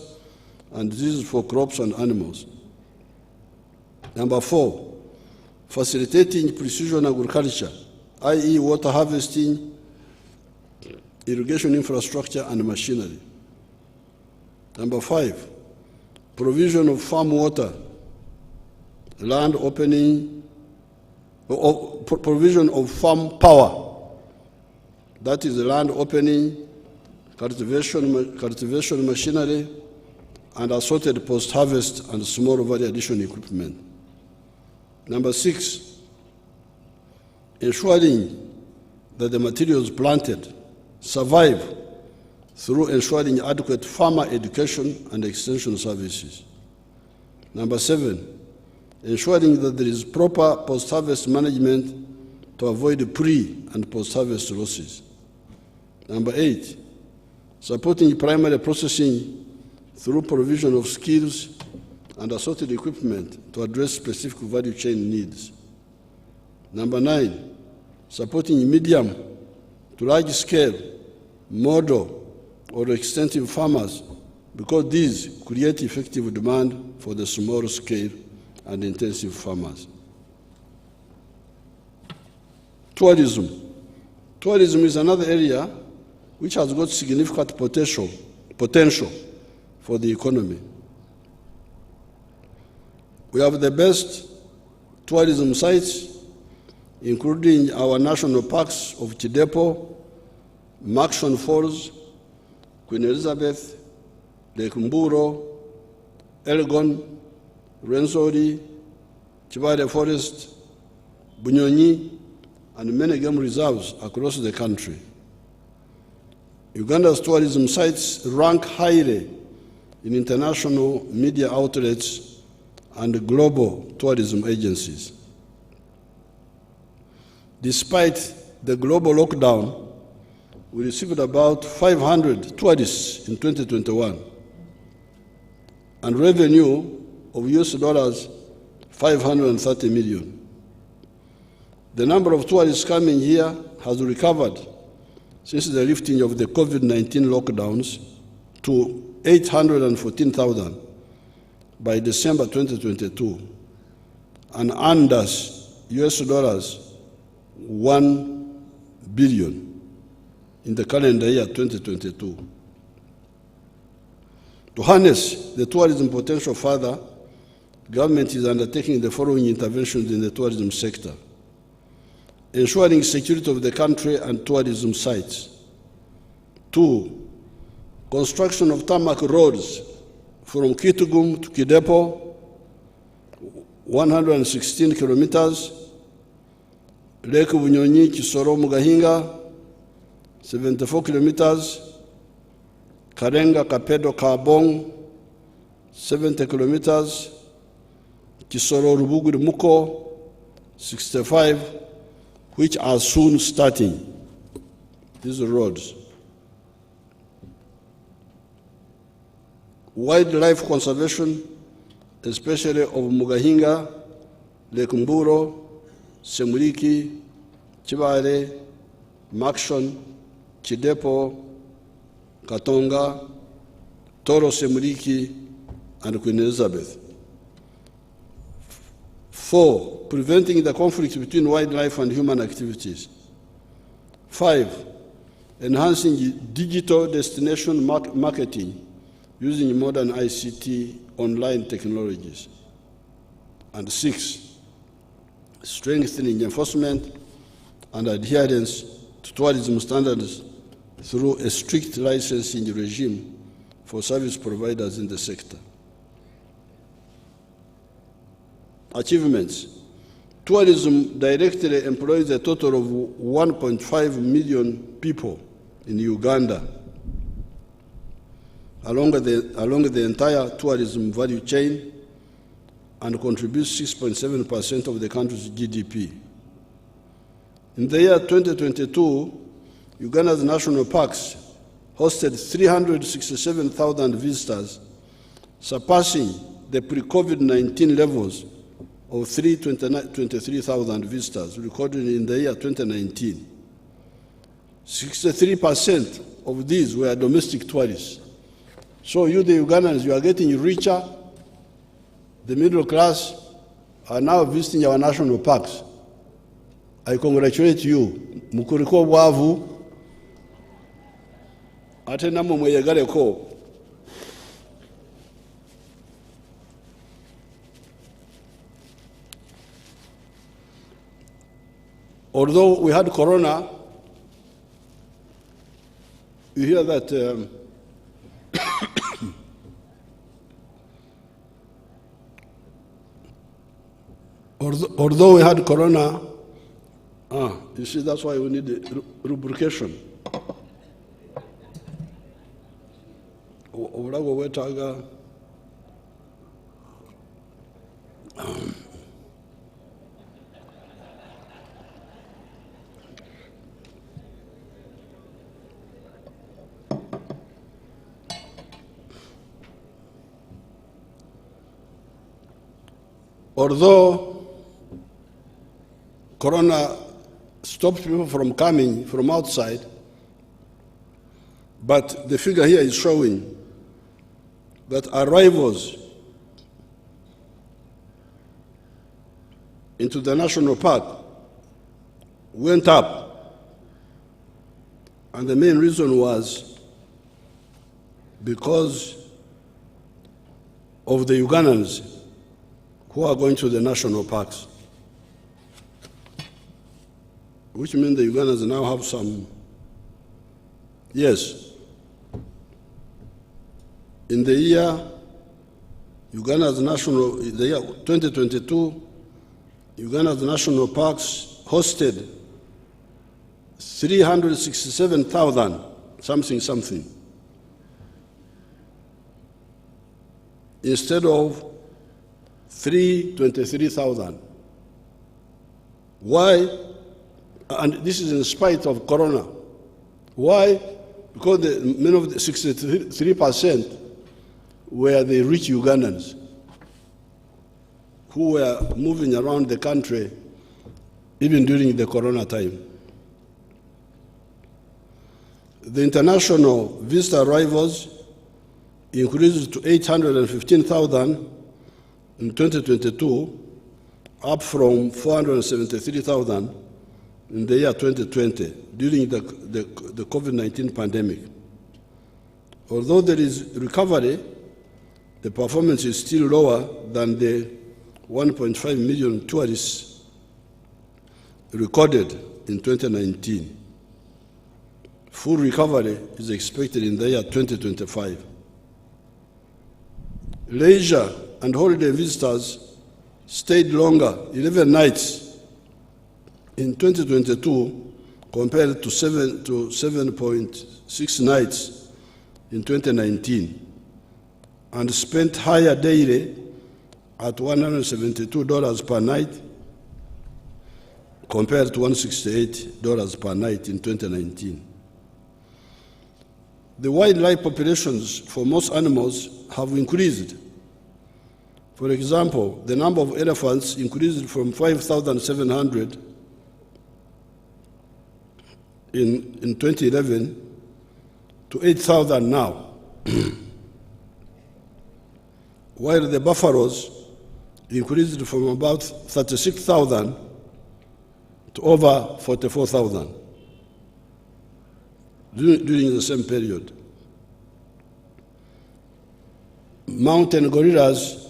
[SPEAKER 1] and diseases for crops and animals. Number 4, facilitating precision agriculture, i.e. water harvesting, irrigation infrastructure, and machinery. Number 5, provision of farm water, land opening, provision of farm power, that is land opening, cultivation machinery, and assorted post-harvest and small value addition equipment. Number 6, ensuring that the materials planted survive through ensuring adequate farmer education and extension services. Number 7, ensuring that there is proper post-harvest management to avoid pre- and post-harvest losses. Number 8, supporting primary processing through provision of skills and assorted equipment to address specific value chain needs. Number 9, supporting medium to large-scale, model, or extensive farmers, because these create effective demand for the small-scale and intensive farmers. tourism. Tourism is another area which has got significant potential for the economy. We have the best tourism sites, including our national parks of Chidepo, Maxon Falls, Queen Elizabeth, Lake Mburo, Elgon, Rwenzori, Chibale Forest, Bunyonyi, and many game reserves across the country. Uganda's tourism sites rank highly in international media outlets and global tourism agencies. Despite the global lockdown, we received about 500 tourists in 2021 and revenue of US dollars 530 million. The number of tourists coming here has recovered since the lifting of the COVID-19 lockdowns to 814,000 by December 2022 and earned us US dollars 1 billion in the calendar year 2022. To harness the tourism potential further, government is undertaking the following interventions in the tourism sector: ensuring security of the country and tourism sites. 2, construction of tarmac roads from Kitgum to Kidepo, 116 kilometers, Lake Bunyonyi, Kisoro, Mugahinga, 74 kilometers, Karenga, Kapedo, Kabong, 70 kilometers, Kisoro, Rubuguri, Muko, 65, which are soon starting, these roads. Wildlife conservation, especially of Mugahinga, Lake Mburo, Semuliki, Chibale, Maxon, Chidepo, Katonga, Toro Semuliki, and Queen Elizabeth. 4, preventing the conflict between wildlife and human activities. 5, enhancing digital destination marketing using modern ICT online technologies. And 6, strengthening enforcement and adherence to tourism standards through a strict licensing regime for service providers in the sector. Achievements. Tourism directly employs a total of 1.5 million people in Uganda along the entire tourism value chain and contributes 6.7% of the country's GDP. In the year 2022, Uganda's national parks hosted 367,000 visitors, surpassing the pre-COVID-19 levels of 323,000 visitors recorded in the year 2019. 63% of these were domestic tourists. So you, the Ugandans, you are getting richer. The middle class are now visiting our national parks. I congratulate you. Mukuriko bwavu. Ate namwe mweyegaleko. Although we had corona, you hear that although we had corona, you see, that's why we need the rubrication. Although corona stopped people from coming from outside, but the figure here is showing that arrivals into the national park went up. And the main reason was because of the Ugandans who are going to the national parks, which means the Ugandans now have some, yes. In the year, Uganda's national, the year 2022, Uganda's national parks hosted 367,000 something, instead of 323,000. Why? And this is in spite of Corona. Why? Because many of the 63% were the rich Ugandans who were moving around the country even during the Corona time. The international visitor arrivals increased to 815,000 in 2022, up from 473,000 in the year 2020 during the COVID-19 pandemic. Although there is recovery, the performance is still lower than the 1.5 million tourists recorded in 2019. Full recovery is expected in the year 2025. Leisure and holiday visitors stayed longer, 11 nights in 2022 compared to 7.6 nights in 2019, and spent higher daily at $172 per night compared to $168 per night in 2019. The wildlife populations for most animals have increased. For example, the number of elephants increased from 5,700 in 2011 to 8,000 now, while the buffaloes increased from about 36,000 to over 44,000 during the same period. Mountain gorillas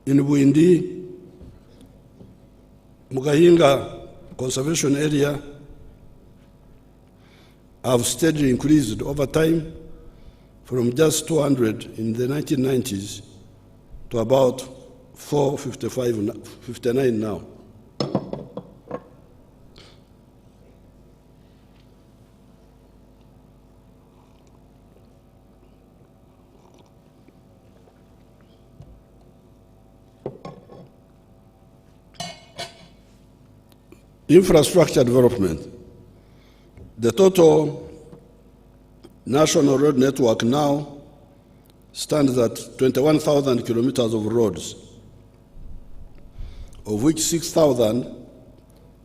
[SPEAKER 1] in Bwindi, Mugahinga Conservation Area have steadily increased over time from just 200 in the 1990s to about 459 now. Infrastructure development. The total national road network now stands at 21,000 kilometers of roads, of which 6,000,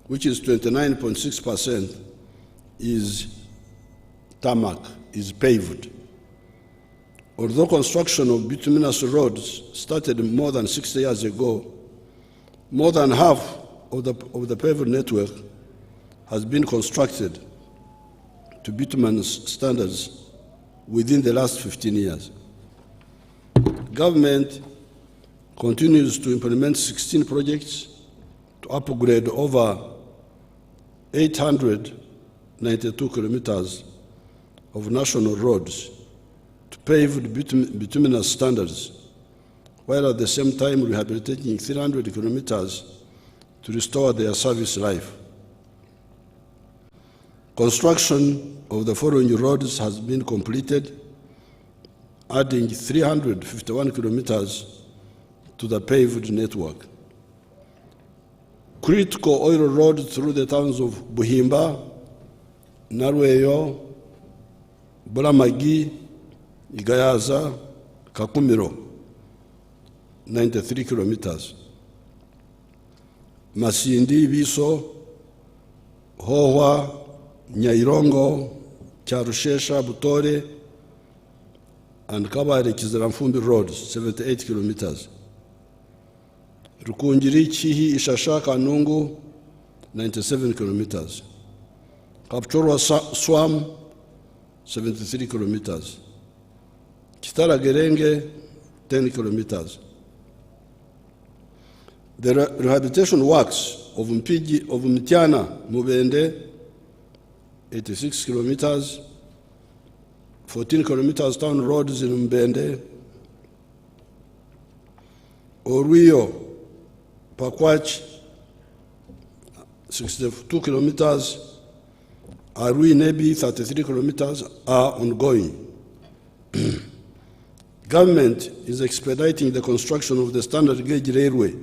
[SPEAKER 1] which is 29.6%, is tarmac, is paved. Although construction of bituminous roads started more than 60 years ago, more than half of the paved network has been constructed to bituminous standards within the last 15 years. Government continues to implement 16 projects to upgrade over 892 kilometers of national roads to paved bituminous standards, while at the same time rehabilitating 300 kilometers to restore their service life. Construction of the following roads has been completed, adding 351 kilometers to the paved network. Critical oil road through the towns of Buhimba, Narweyo, Bulamagi, Igayaza, Kakumiro, 93 kilometers. Masindi, Biso, Hohwa, Nyairongo, Charushesha, Butore, and Kabare Kizaramfumbi roads, 78 kilometers. Rukungiri, Chihi, Ishasha, Kanungu, 97 kilometers. Kapchorwa Swam, 73 kilometers. Chitara Gerenge, 10 kilometers. The rehabilitation works of Mtiana, Mubende, 86 kilometers, 14 kilometers town roads in Mbende, Oruyo, Pakwach, 62 kilometers, Arui Nebi, 33 kilometers, are ongoing. Government is expediting the construction of the standard gauge railway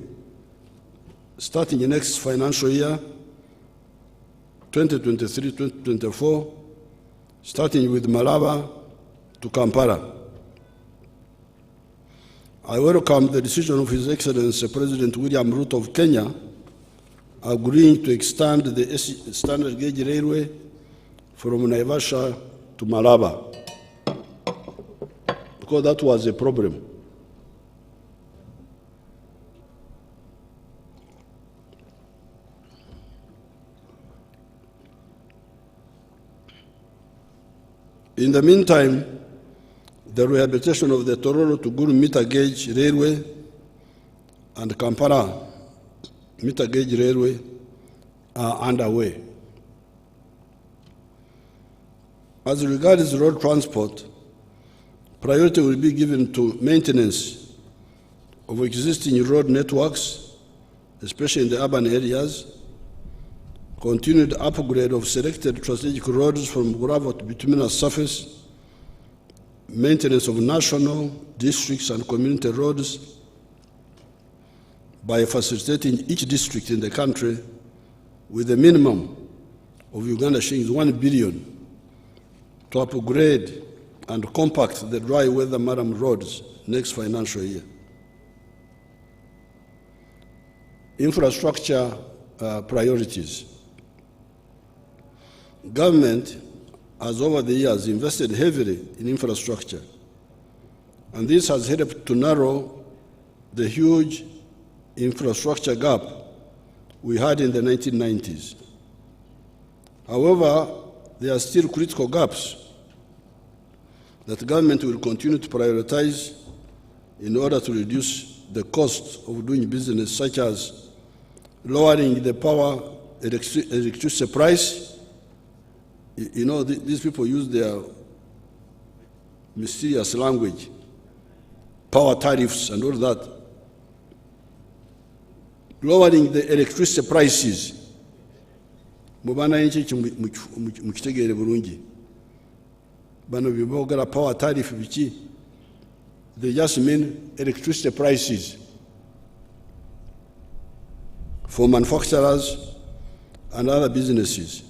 [SPEAKER 1] starting in next financial year, 2023-2024, starting with Malaba to Kampala. I welcome the decision of His Excellency President William Ruto of Kenya agreeing to extend the standard gauge railway from Naivasha to Malaba, because that was a problem. In the meantime, the rehabilitation of the Kololo to Gulu meter gauge railway and Kampala meter gauge railway are underway. As regards road transport, priority will be given to maintenance of existing road networks, especially in the urban areas, continued upgrade of selected strategic roads from gravel to bituminous surface, maintenance of national, districts, and community roads by facilitating each district in the country with a minimum of Uganda shillings 1 billion to upgrade and compact the dry weather maram roads next financial year. Infrastructure priorities. Government has over the years invested heavily in infrastructure, and this has helped to narrow the huge infrastructure gap we had in the 1990s. However, there are still critical gaps that government will continue to prioritize in order to reduce the cost of doing business, such as lowering the power electricity price. You know, these people use their mysterious language, power tariffs and all that. Lowering the electricity prices. Mubana inchi mukitegere bulungi. Bano bibogera power tariff biki. They just mean electricity prices for manufacturers and other businesses.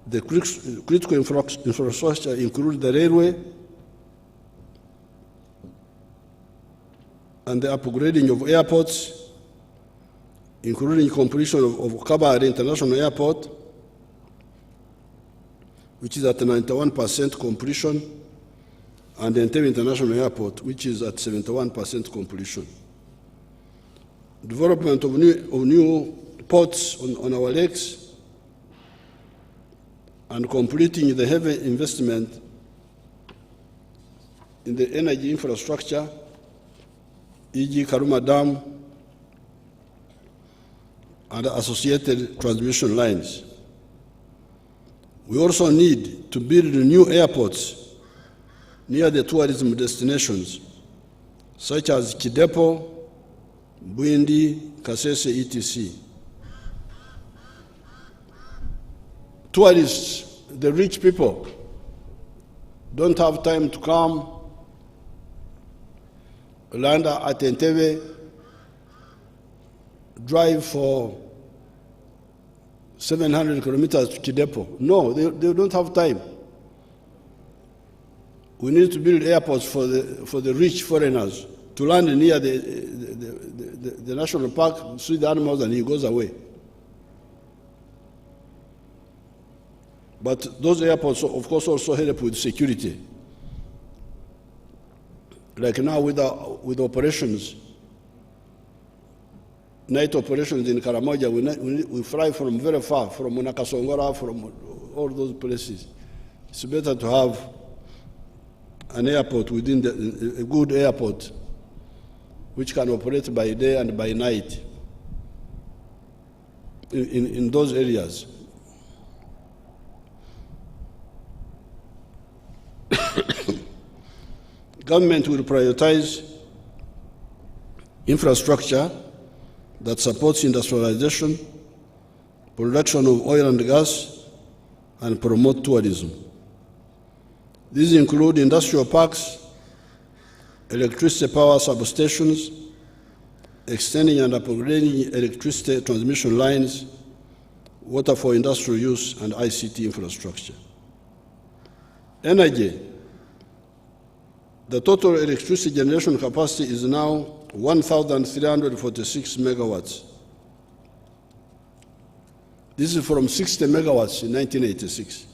[SPEAKER 1] The critical infrastructure include the railway and the upgrading of airports, including completion of Kabale International Airport, which is at 91% completion, and the Entebbe International Airport, which is at 71% completion. Development of new ports on our lakes, and completing the heavy investment in the energy infrastructure, e.g. Karuma Dam and associated transmission lines. We also need to build new airports near the tourism destinations, such as Kidepo, Bwindi, Kasese, etc. Tourists, the rich people, don't have time to come, land at Entebbe, drive for 700 kilometers to Kidepo. No, they don't have time. We need to build airports for the rich foreigners to land near the national park, see the animals, and he goes away. But those airports, of course, also help with security. Like now with operations, night operations in Karamoja, we fly from very far, from Nakasongora, from all those places. It's better to have an airport within a good airport which can operate by day and by night in those areas. Government will prioritize infrastructure that supports industrialization, production of oil and gas, and promote tourism. These include industrial parks, electricity power substations, extending and upgrading electricity transmission lines, water for industrial use, and ICT infrastructure. Energy. The total electricity generation capacity is now 1,346 megawatts. This is from 60 megawatts in 1986.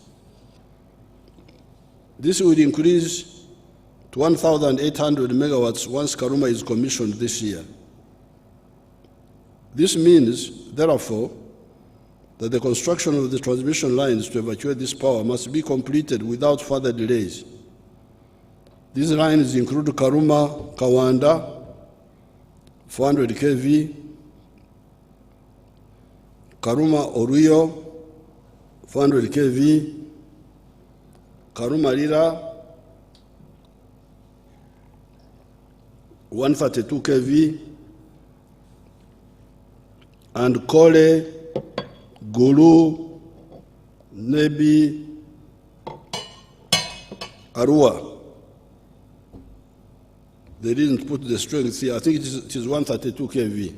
[SPEAKER 1] This will increase to 1,800 megawatts once Karuma is commissioned this year. This means, therefore, that the construction of the transmission lines to evacuate this power must be completed without further delays. These lines include Karuma, Kawanda, 400 kV, Karuma Oruyo, 400 kV, Karuma Lira, 132 kV, and Kole, Gulu, Nebi, Arua. They didn't put the strength here. I think it is 132 kV.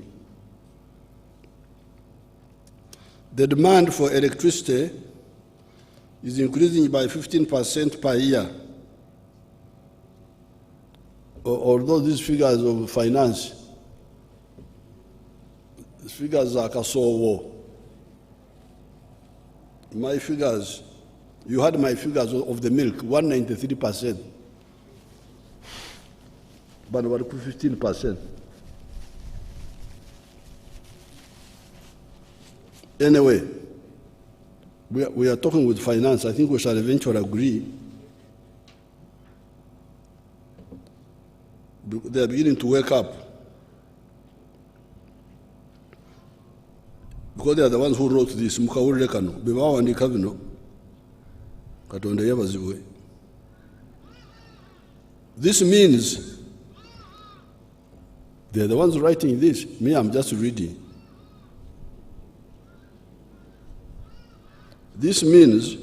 [SPEAKER 1] The demand for electricity is increasing by 15% per year. Although these figures of finance, these figures are Kasowo. My figures, you had my figures of the milk, 193%. But what 15%? Anyway, we are talking with finance. I think we shall eventually agree. They are beginning to wake up. Because they are the ones who wrote this. This means they are the ones writing this. Me, I'm just reading. This means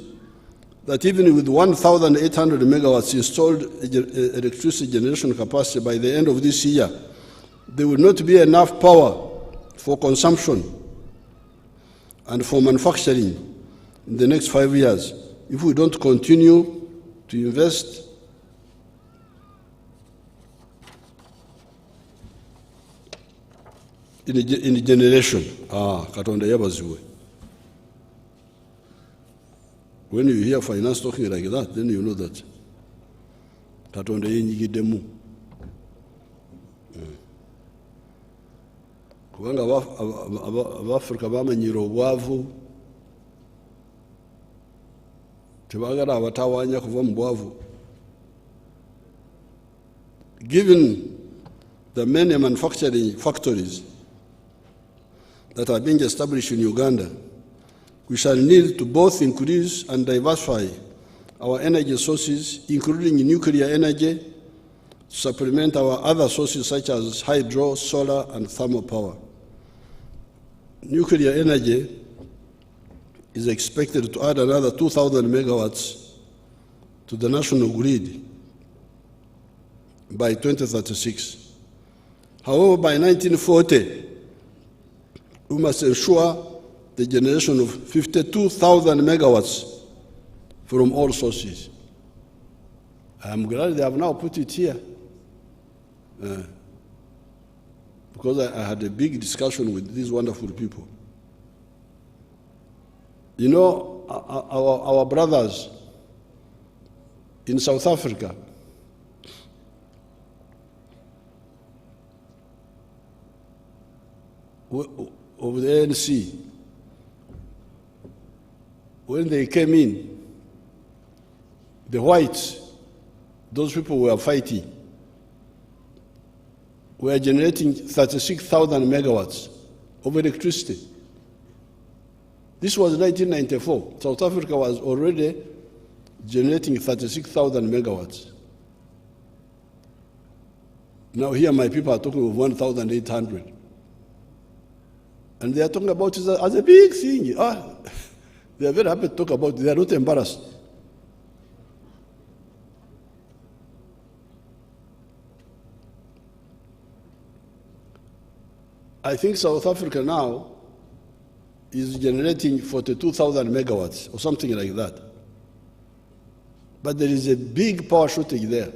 [SPEAKER 1] that even with 1,800 megawatts installed electricity generation capacity by the end of this year, there will not be enough power for consumption and for manufacturing in the next 5 years if we don't continue to invest in a generation. Katonda yabaziwe. When you hear finance talking like that, then you know that Katonda yenyigidemu. Kubanga Abafrika bamanyira obwavu, tebagala abatawanya kuva mu bwavu. Given the many manufacturing factories that are being established in Uganda, we shall need to both increase and diversify our energy sources, including nuclear energy, to supplement our other sources such as hydro, solar, and thermal power. Nuclear energy is expected to add another 2,000 megawatts to the national grid by 2036. However, by 1940, we must ensure the generation of 52,000 megawatts from all sources. I'm glad they have now put it here. Because I had a big discussion with these wonderful people. You know, our brothers in South Africa, of the ANC, when they came in, the whites, those people who were fighting, were generating 36,000 megawatts of electricity. This was 1994. South Africa was already generating 36,000 megawatts. Now here my people are talking of 1,800. And they are talking about it as a big thing. They are very happy to talk about it. They are not embarrassed. I think South Africa now is generating 42,000 megawatts or something like that. But there is a big power shortage there.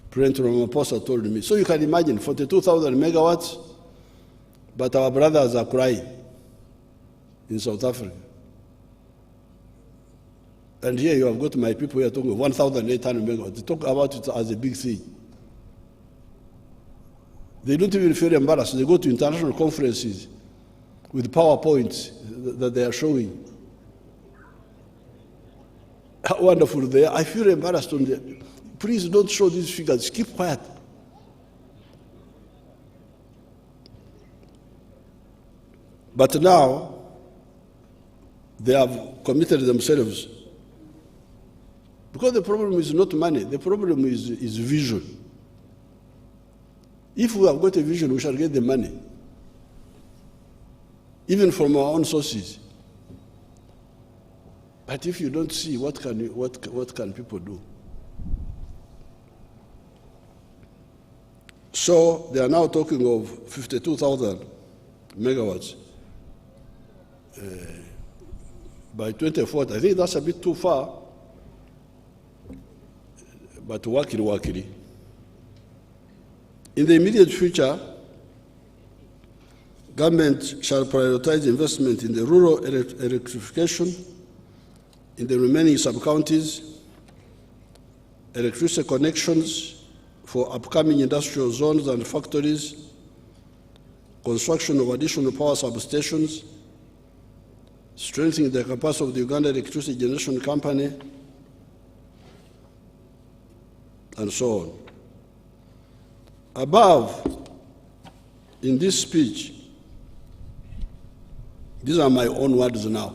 [SPEAKER 1] President Ramaphosa told me. So you can imagine 42,000 megawatts, but our brothers are crying in South Africa. And here you have got my people here talking 1,800 megawatts. They talk about it as a big thing. They don't even feel embarrassed. They go to international conferences with PowerPoints that they are showing. How wonderful they are. I feel embarrassed on the. Please don't show these figures. Keep quiet. But now, they have committed themselves. Because the problem is not money. The problem is vision. If we have got a vision, we shall get the money, even from our own sources. But if you don't see, what can people do? So they are now talking of 52,000 megawatts by 2040. I think that's a bit too far, but wakiri. In the immediate future, government shall prioritize investment in the rural electrification, in the remaining sub-counties, electricity connections for upcoming industrial zones and factories, construction of additional power substations, strengthening the capacity of the Uganda Electricity Generation Company, and so on. Above, in this speech, these are my own words now.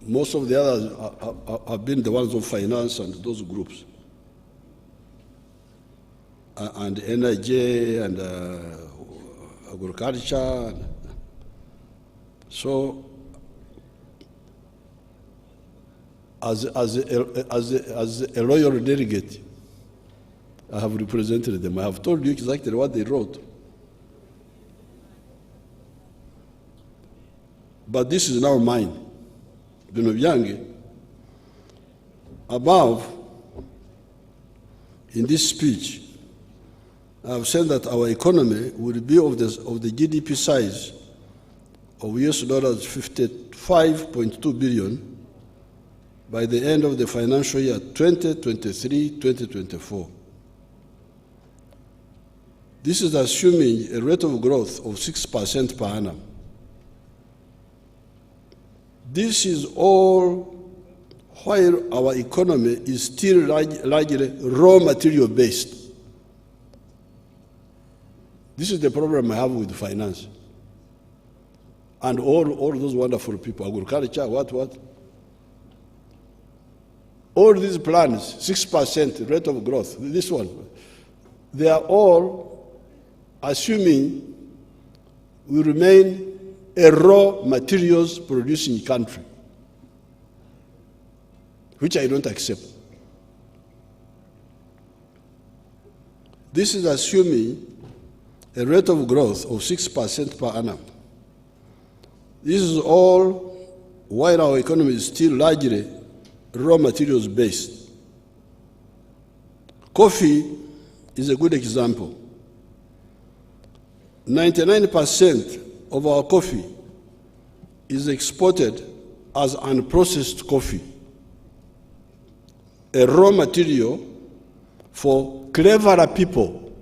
[SPEAKER 1] Most of the others have been the ones of finance and those groups. And energy and agriculture. So, as a loyal delegate, I have represented them. I have told you exactly what they wrote. But this is now mine. Above, in this speech, I have said that our economy will be of the GDP size of US dollars 55.2 billion by the end of the financial year 2023-2024. This is assuming a rate of growth of 6% per annum. This is all while our economy is still largely raw material based. This is the problem I have with finance. And all those wonderful people, agriculture, what? All these plans, 6% rate of growth, this one, they are all assuming we remain a raw materials producing country, which I don't accept. This is assuming a rate of growth of 6% per annum. This is all while our economy is still largely raw materials based. Coffee is a good example. 99% of our coffee is exported as unprocessed coffee, a raw material for cleverer people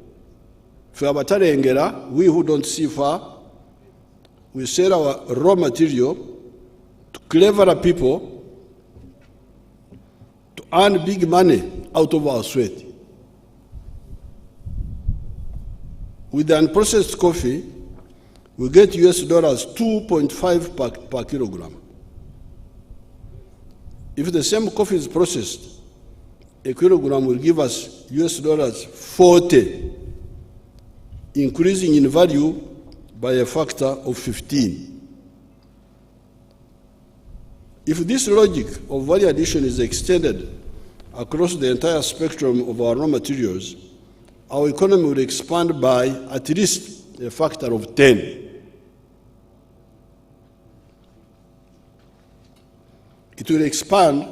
[SPEAKER 1] For abatarengera, we who don't see far, we sell our raw material to cleverer people to earn big money out of our sweat. With the unprocessed coffee, we get US dollars 2.5 per kilogram. If the same coffee is processed, a kilogram will give us US dollars 40, increasing in value by a factor of 15. If this logic of value addition is extended across the entire spectrum of our raw materials, our economy will expand by at least a factor of 10. It will expand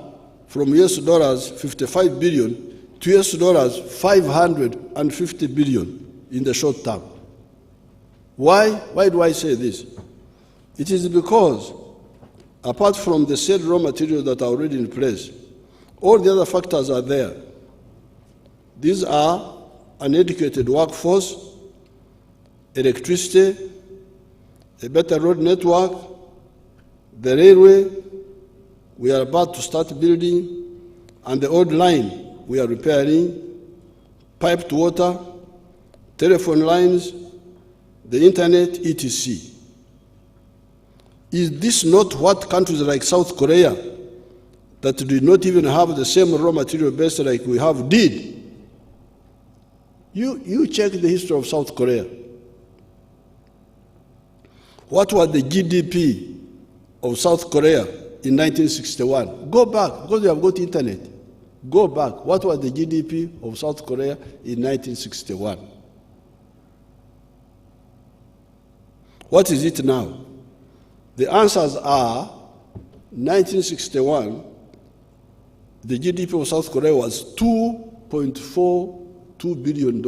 [SPEAKER 1] from US dollars 55 billion to US dollars 550 billion in the short term. Why? Why do I say this? It is because, apart from the said raw materials that are already in place, all the other factors are there. These are an educated workforce, electricity, a better road network, the railway we are about to start building, and the old line we are repairing, piped water, telephone lines, the internet, etc. Is this not what countries like South Korea, that did not even have the same raw material base like we have, did? You check the history of South Korea. What was the GDP of South Korea in 1961? Go back, because you have got internet. Go back. What was the GDP of South Korea in 1961? What is it now? The answers are 1961, the GDP of South Korea was $2.42 billion.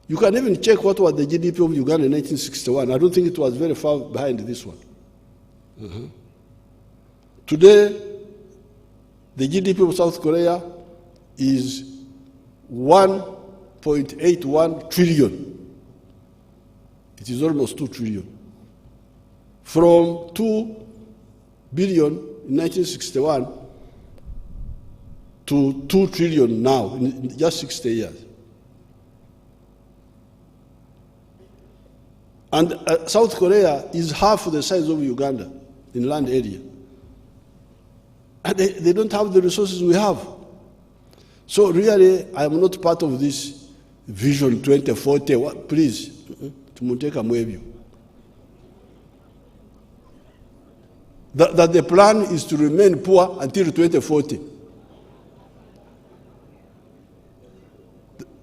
[SPEAKER 1] You can even check what was the GDP of Uganda in 1961. I don't think it was very far behind this one. Today, the GDP of South Korea is 1.81 trillion. It is almost 2 trillion. From 2 billion in 1961 to 2 trillion now, in just 60 years. And South Korea is half the size of Uganda in land area. And they don't have the resources we have. So really, I am not part of this Vision 2040. Please, tumuteka mwebyo. That the plan is to remain poor until 2040.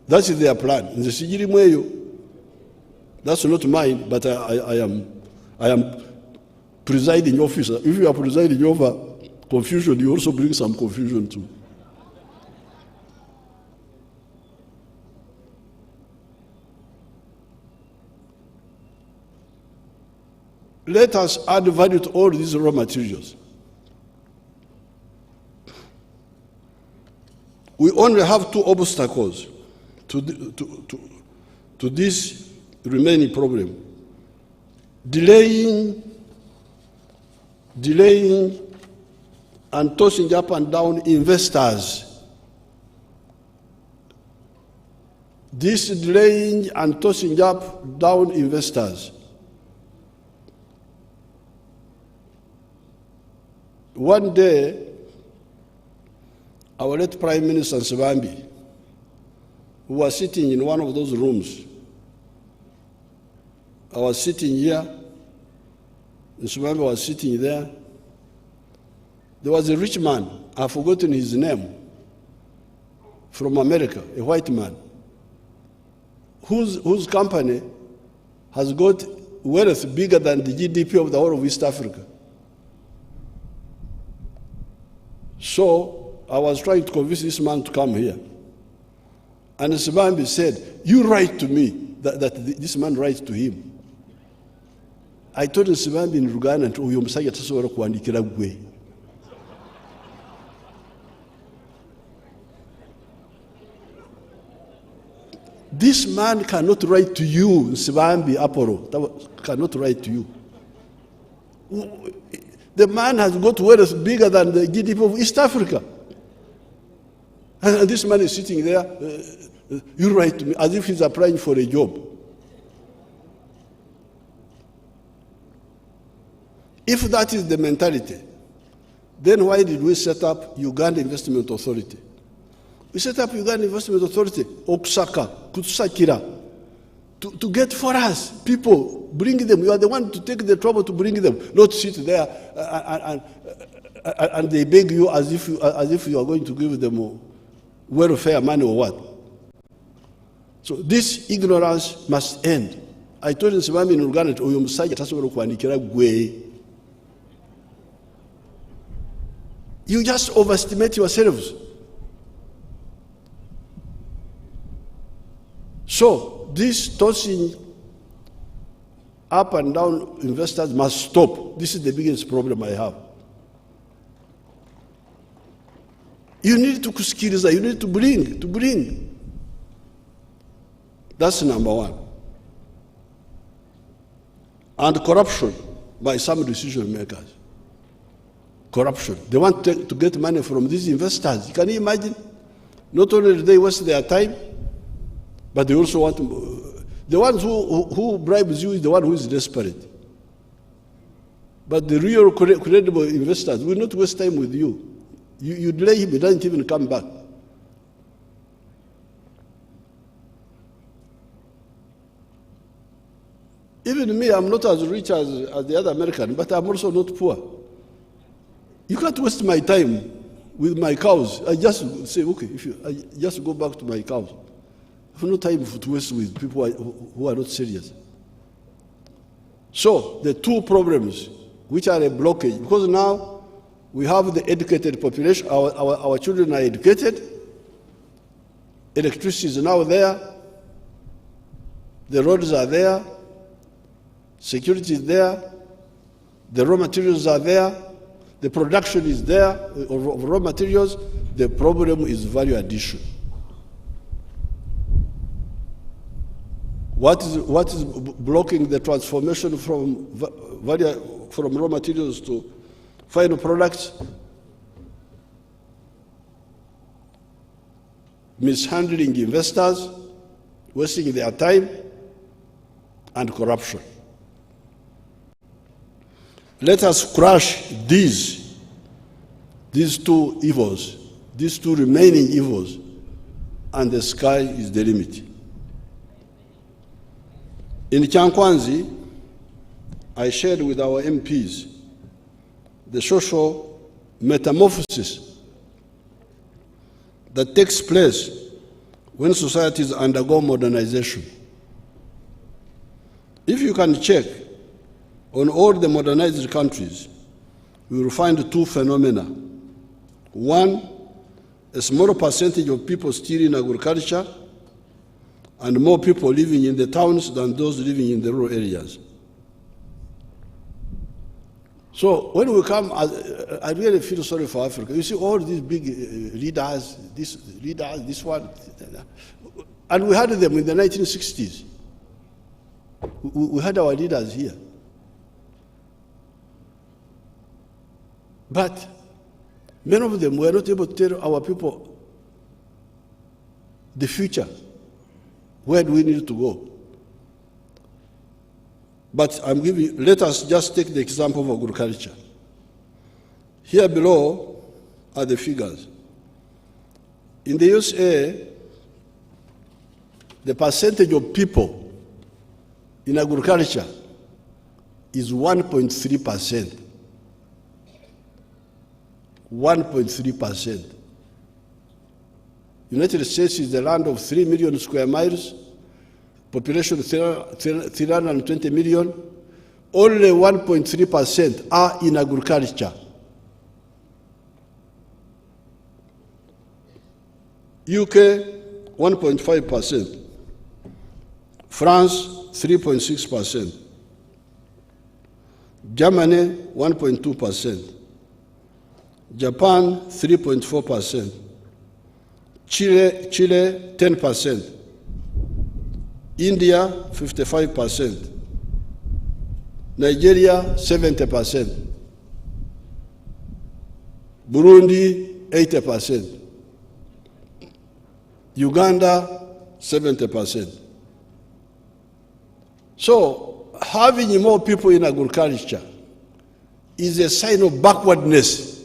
[SPEAKER 1] That is their plan. In the Sijiri Mweyo, that's not mine, but I am presiding officer. If you are presiding over confusion, you also bring some confusion too. Let us add value to all these raw materials. We only have two obstacles to this remaining problem: delaying and tossing up and down investors. This delaying and tossing up down investors. One day, our late Prime Minister Museveni, who was sitting in one of those rooms, I was sitting here, Museveni was sitting there. There was a rich man, I've forgotten his name, from America, a white man, whose company has got wealth bigger than the GDP of the whole of East Africa. So I was trying to convince this man to come here. And Museveni said, "You write to me," that this man writes to him. I told Museveni in Uganda, "Uyo musajja tasobola kuwandikira gwe." This man cannot write to you, Sibambi Aporo, cannot write to you. The man has got wealth bigger than the GDP of East Africa. And this man is sitting there, you write to me, as if he's applying for a job. If that is the mentality, then why did we set up Uganda Investment Authority? We set up Uganda Investment Authority, Okusaka, Kutusakira, to get for us people, bring them. You are the one to take the trouble to bring them, not sit there and they beg you as if you are going to give them welfare money or what. So this ignorance must end. I told him, Simami in Uganda, you just overestimate yourselves. So this tossing up and down investors must stop. This is the biggest problem I have. You need to kusikiliza, you need to bring. That's number one. And corruption by some decision makers. Corruption. They want to get money from these investors. Can you imagine? Not only do they waste their time, but they also want to, the ones who bribes you is the one who is desperate. But the real credible investors will not waste time with you. You delay him, he doesn't even come back. Even me, I'm not as rich as the other American, but I'm also not poor. You can't waste my time with my cows. I just say, okay, I just go back to my cows. I have no time to waste with people who are not serious. So the two problems which are a blockage, because now we have the educated population, our children are educated, electricity is now there, the roads are there, security is there, the raw materials are there, the production is there of raw materials. The problem is value addition. What is blocking the transformation from raw materials to final products? Mishandling investors, wasting their time, and corruption. Let us crush these two evils, these two remaining evils, and the sky is the limit. In Kyankwanzi, I shared with our MPs the social metamorphosis that takes place when societies undergo modernization. If you can check on all the modernized countries, we will find two phenomena. One, a smaller percentage of people still in agriculture, and more people living in the towns than those living in the rural areas. So when we come, I really feel sorry for Africa. You see all these big leaders, this one, and we had them in the 1960s. We had our leaders here. But many of them were not able to tell our people the future. Where do we need to go? But let us just take the example of agriculture. Here below are the figures. In the USA, the percentage of people in agriculture is 1.3%. 1.3%. United States is the land of 3 million square miles, population 320 million. Only 1.3% are in agriculture. UK, 1.5%. France, 3.6%. Germany, 1.2%. Japan, 3.4%. Chile, 10%. India 55%, Nigeria 70%, Burundi 80%, Uganda 70%. So having more people in agriculture is a sign of backwardness.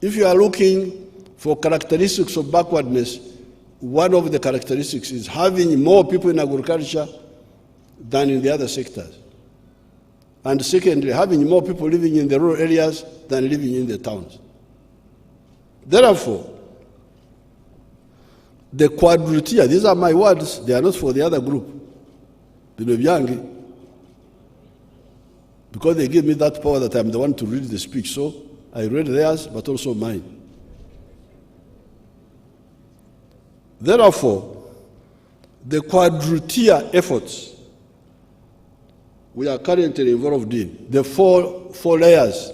[SPEAKER 1] If you are looking for characteristics of backwardness, one of the characteristics is having more people in agriculture than in the other sectors. And secondly, having more people living in the rural areas than living in the towns. Therefore, the quadritia, these are my words, they are not for the other group, because they give me that power that I'm the one to read the speech. So I read theirs, but also mine. Therefore, the quadritia efforts we are currently involved in, the four layers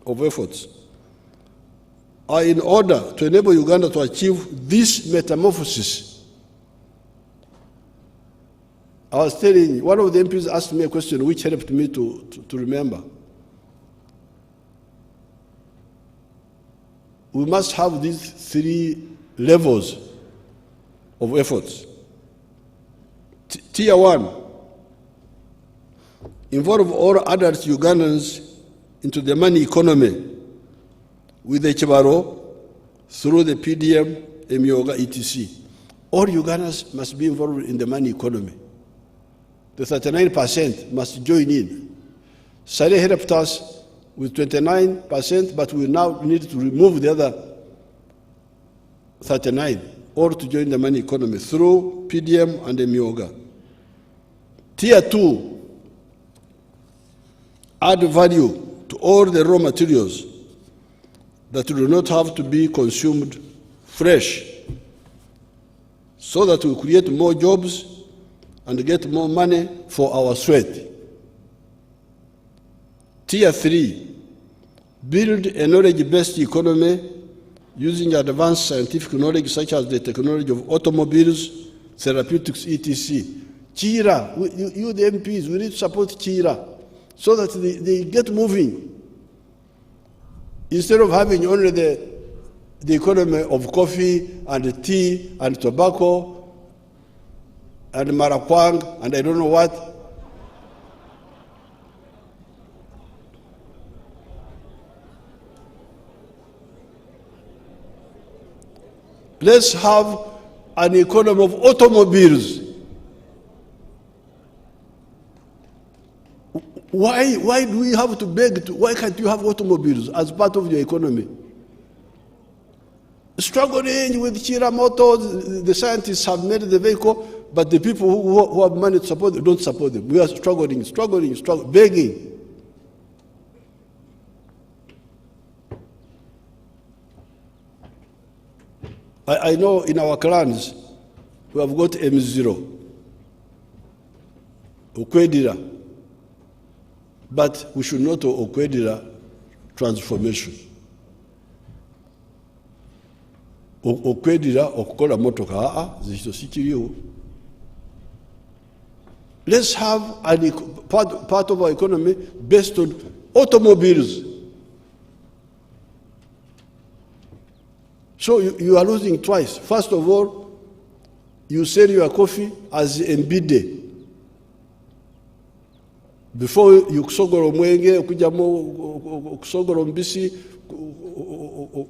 [SPEAKER 1] of efforts, are in order to enable Uganda to achieve this metamorphosis. I was telling one of the MPs asked me a question which helped me to remember. We must have these three levels of efforts. Tier 1, involve all adult Ugandans into the money economy with the Chibaro through the PDM, Emyoga, etc. All Ugandans must be involved in the money economy. The 39% must join in. Sare helped us with 29%, but we now need to remove the other 39, or to join the money economy through PDM and Emyoga. Tier 2, add value to all the raw materials that do not have to be consumed fresh, so that we create more jobs and get more money for our sweat. Tier 3, build a knowledge-based economy using advanced scientific knowledge such as the technology of automobiles, therapeutics, etc. Chira, you the MPs, we need to support Chira so that they get moving. Instead of having only the economy of coffee and tea and tobacco and marakwang and I don't know what. Let's have an economy of automobiles. Why do we have to beg? Why can't you have automobiles as part of your economy? Struggling with Chira Motors, the scientists have made the vehicle, but the people who have money to support them don't support them. We are struggling, begging. I know in our clans we have got M0, Okwedira, but we should not do Okwedira transformation. Okwedira okukola motoka zikito sikiriyo. Let's have a part of our economy based on automobiles. So you are losing twice. First of all, you sell your coffee as mbide. Before you kusogora omwenge okujamo okusogora ombisi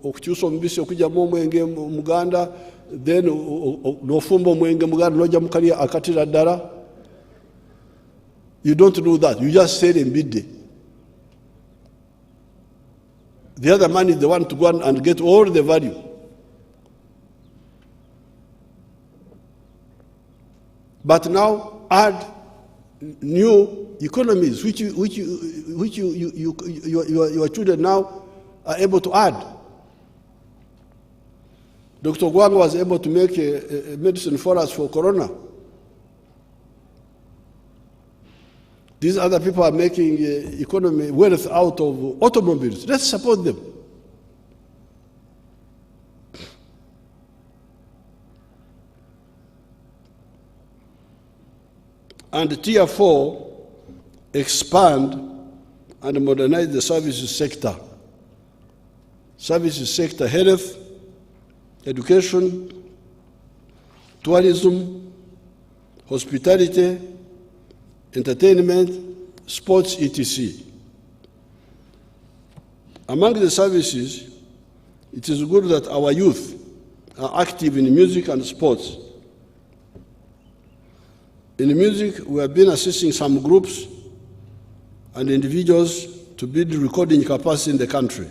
[SPEAKER 1] okukyusa ombisi okujamo omwenge muganda, then nofumba omwenge muganda noja mukali akatira ddala. You don't do that. You just sell mbide. The other man is the one to go and get all the value. But now add new economies which your children now are able to add. Dr. Gwang was able to make a medicine for us for corona. These other people are making economy wealth out of automobiles. Let's support them. And Tier 4, expand and modernize the services sector. Services sector: health, education, tourism, hospitality, entertainment, sports, etc. Among the services, it is good that our youth are active in music and sports. In music, we have been assisting some groups and individuals to build recording capacity in the country.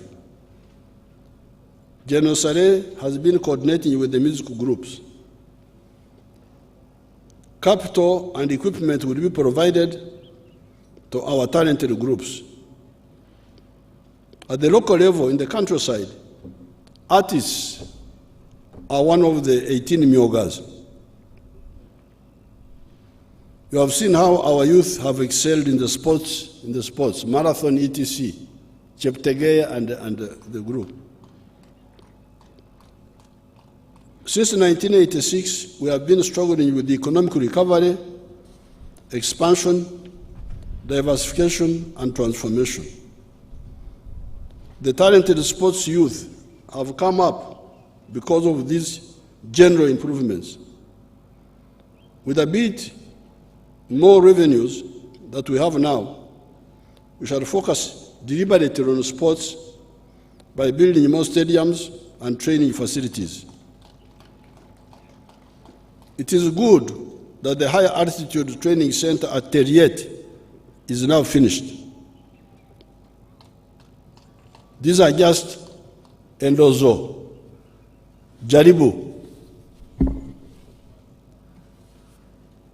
[SPEAKER 1] General Saleh has been coordinating with the musical groups. Capital and equipment will be provided to our talented groups. At the local level, in the countryside, artists are one of the 18 myogas. You have seen how our youth have excelled in the sports, marathon, etc., Cheptegei and the group. Since 1986, we have been struggling with the economic recovery, expansion, diversification, and transformation. The talented sports youth have come up because of these general improvements. With a bit more revenues that we have now, we shall focus deliberately on sports by building more stadiums and training facilities. It is good that the high altitude training center at Teriet is now finished. These are just Endozo, Jaribu.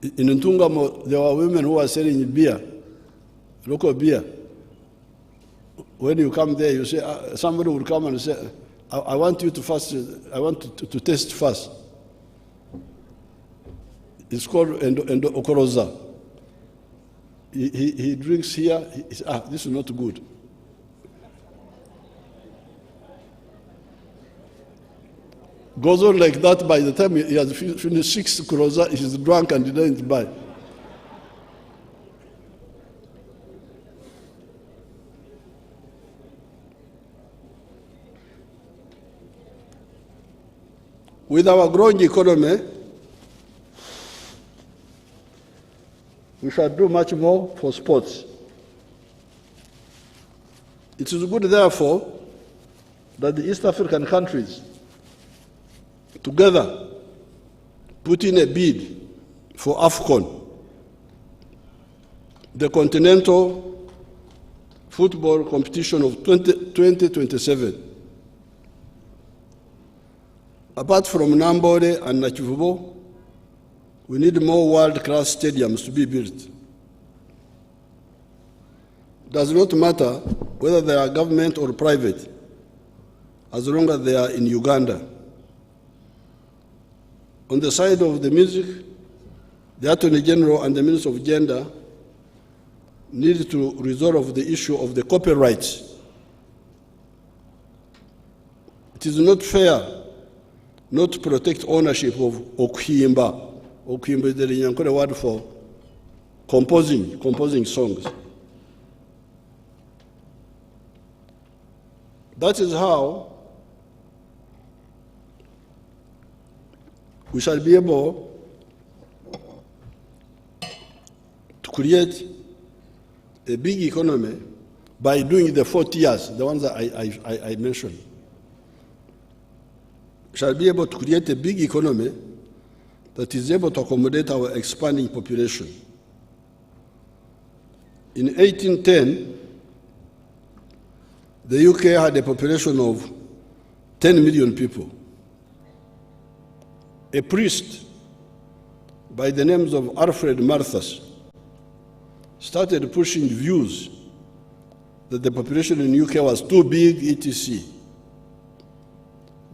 [SPEAKER 1] In Ntungamo, there were women who were selling beer, local beer. When you come there, you say, somebody will come and say, I want you to fast, I want to taste fast. It's called Endo Okoroza. He drinks here, he says, this is not good. Goes on like that. By the time he has finished 6 Okoroza, he's drunk and he doesn't buy. With our growing economy, we shall do much more for sports. It is good, therefore, that the East African countries together put in a bid for AFCON, the continental football competition of 2027. Apart from Nambole and Nachivubo, we need more world-class stadiums to be built. It does not matter whether they are government or private, as long as they are in Uganda. On the side of the music, the Attorney General and the Minister of Gender need to resolve the issue of the copyrights. It is not fair not to protect ownership of Okuhimba. Okuhimba is the Nyankore word for composing songs. That is how we shall be able to create a big economy by doing the 4 tiers, the ones that I mentioned. We shall be able to create a big economy that is able to accommodate our expanding population. In 1810, the UK had a population of 10 million people. A priest by the names of Alfred Malthus started pushing views that the population in the UK was too big, etc.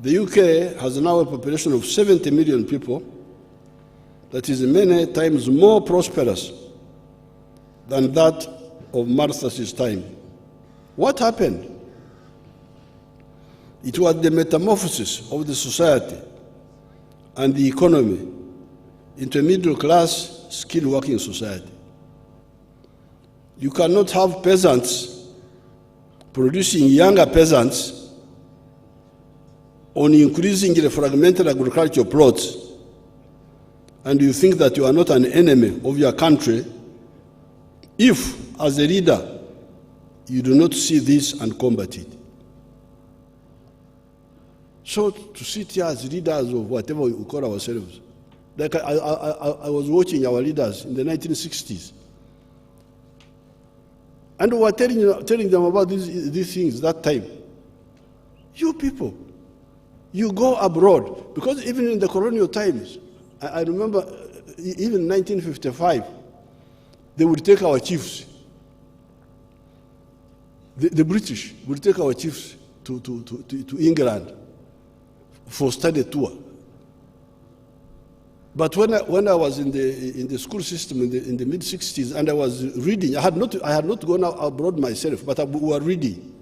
[SPEAKER 1] The UK has now a population of 70 million people that is many times more prosperous than that of Malthus's time. What happened? It was the metamorphosis of the society and the economy into a middle-class, skilled working society. You cannot have peasants producing younger peasants on increasingly fragmented agricultural plots, and you think that you are not an enemy of your country if, as a leader, you do not see this and combat it. So to sit here as leaders of whatever we call ourselves, like I was watching our leaders in the 1960s, and we were telling them about these things that time. You people, you go abroad, because even in the colonial times, I remember even in 1955, they would take our chiefs. The British would take our chiefs to England for study tour. But when I was in the school system in the mid-60s, and I was reading, I had not gone abroad myself, but we were reading.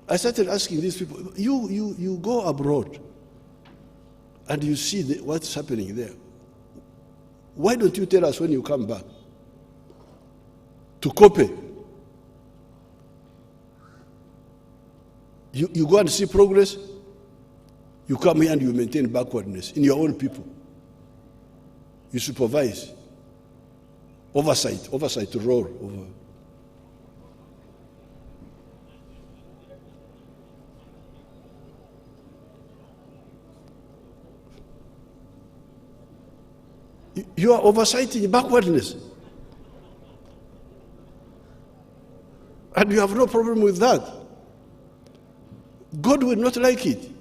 [SPEAKER 1] I started asking these people, you go abroad and you see what's happening there. Why don't you tell us when you come back? To copy. You go and see progress, you come here and you maintain backwardness in your own people. You supervise, oversight role over. You are oversighting backwardness. And you have no problem with that. God will not like it.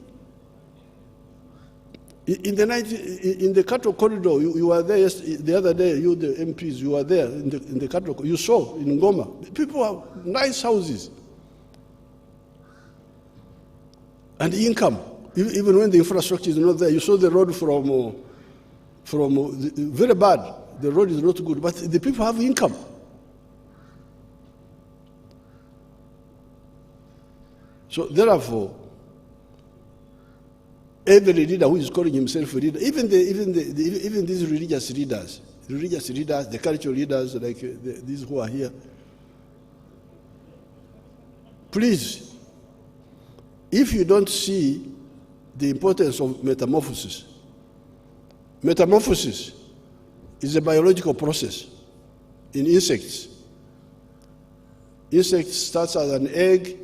[SPEAKER 1] In the cattle corridor, you were there the other day, you the MPs, you were there in the cattle corridor. You saw in Ngoma, people have nice houses. And income, even when the infrastructure is not there. You saw the road from very bad. The road is not good, but the people have income. So therefore, every leader who is calling himself a leader, even these religious leaders, the cultural leaders like these who are here, please, if you don't see the importance of metamorphosis is a biological process in insects. Insect starts as an egg,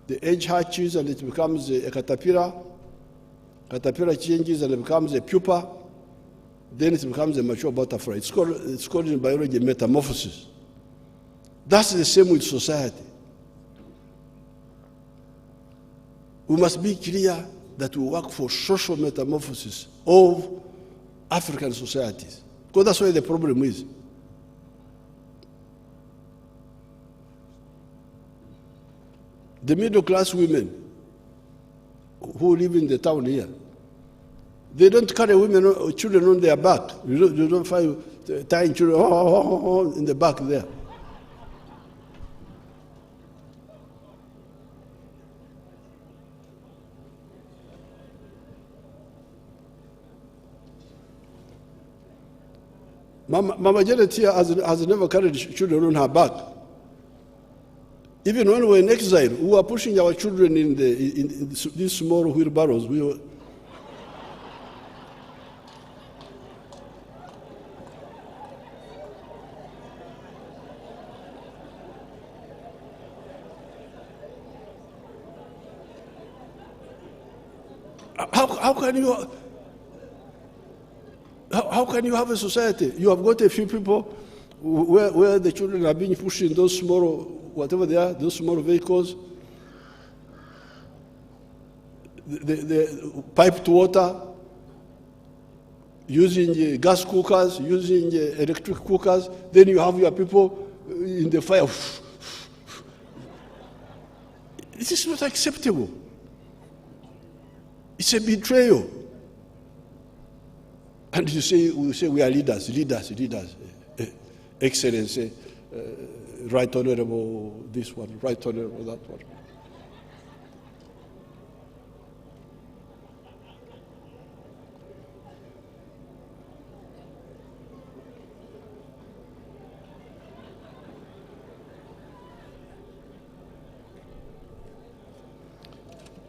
[SPEAKER 1] the egg hatches and it becomes a caterpillar. Caterpillar changes and it becomes a pupa. Then it becomes a mature butterfly. It's called in biology metamorphosis. That's the same with society. We must be clear that we work for social metamorphosis of African societies, because that's where the problem is. The middle-class women who live in the town here, they don't carry children on their back. You don't find tying children in the back there. Mama Janet here has never carried children on her back. Even when we were in exile, we were pushing our children in these small wheelbarrows. How can you have a society? You have got a few people where the children are being pushed in those small, whatever they are, those small vehicles, the piped water, using gas cookers, using electric cookers. Then you have your people in the fire. This is not acceptable. It's a betrayal. And we say we are leaders. Excellency, Right Honorable this one, Right Honorable that one.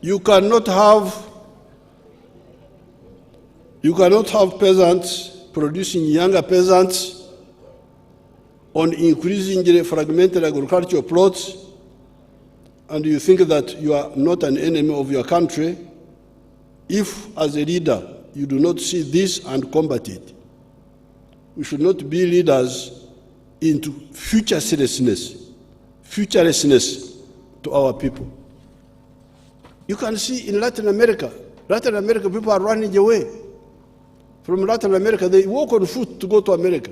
[SPEAKER 1] You cannot have peasants producing younger peasants on increasingly fragmented agricultural plots, and you think that you are not an enemy of your country if, as a leader, you do not see this and combat it. We should not be leaders into futurelessness to our people. You can see in Latin America people are running away. From Latin America, they walk on foot to go to America.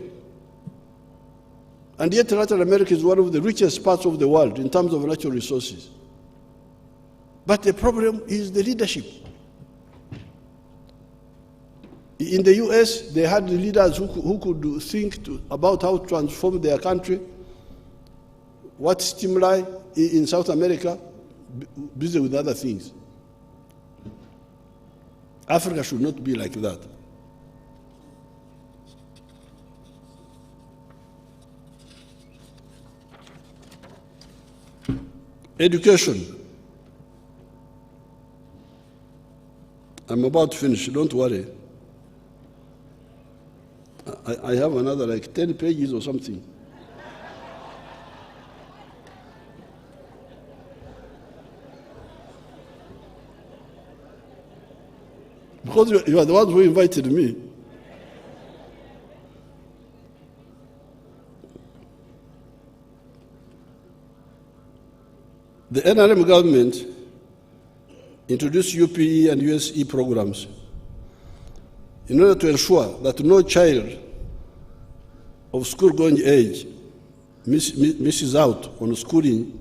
[SPEAKER 1] And yet Latin America is one of the richest parts of the world in terms of natural resources. But the problem is the leadership. In the US, they had leaders who could think about how to transform their country. What stimuli in South America, busy with other things. Africa should not be like that. Education. I'm about to finish, don't worry. I have another like 10 pages or something. Because you are the ones who invited me. The NRM government introduced UPE and USE programs in order to ensure that no child of school-going age misses out on schooling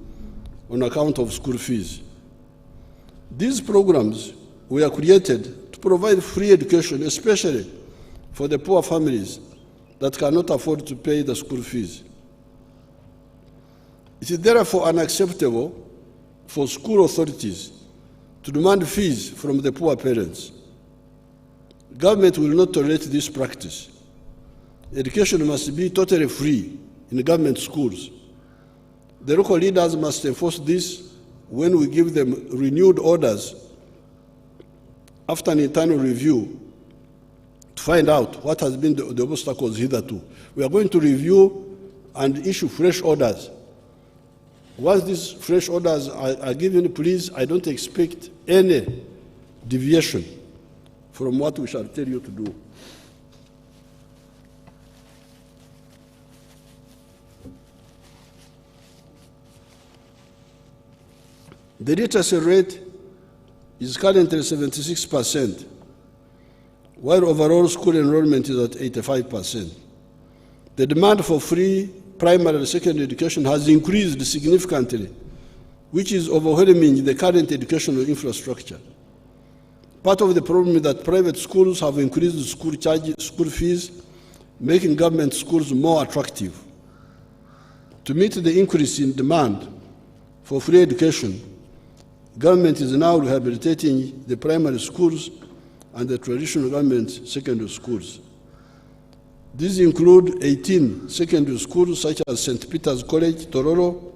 [SPEAKER 1] on account of school fees. These programs were created to provide free education, especially for the poor families that cannot afford to pay the school fees. It is therefore unacceptable for school authorities to demand fees from the poor parents. Government will not tolerate this practice. Education must be totally free in government schools. The local leaders must enforce this when we give them renewed orders after an internal review to find out what has been the obstacles hitherto. We are going to review and issue fresh orders. Once these fresh orders are given, please, I don't expect any deviation from what we shall tell you to do. The literacy rate is currently 76%, while overall school enrollment is at 85%. The demand for free primary and secondary education has increased significantly, which is overwhelming the current educational infrastructure. Part of the problem is that private schools have increased school fees, making government schools more attractive. To meet the increase in demand for free education, government is now rehabilitating the primary schools and the traditional government secondary schools. These include 18 secondary schools such as St. Peter's College, Kololo,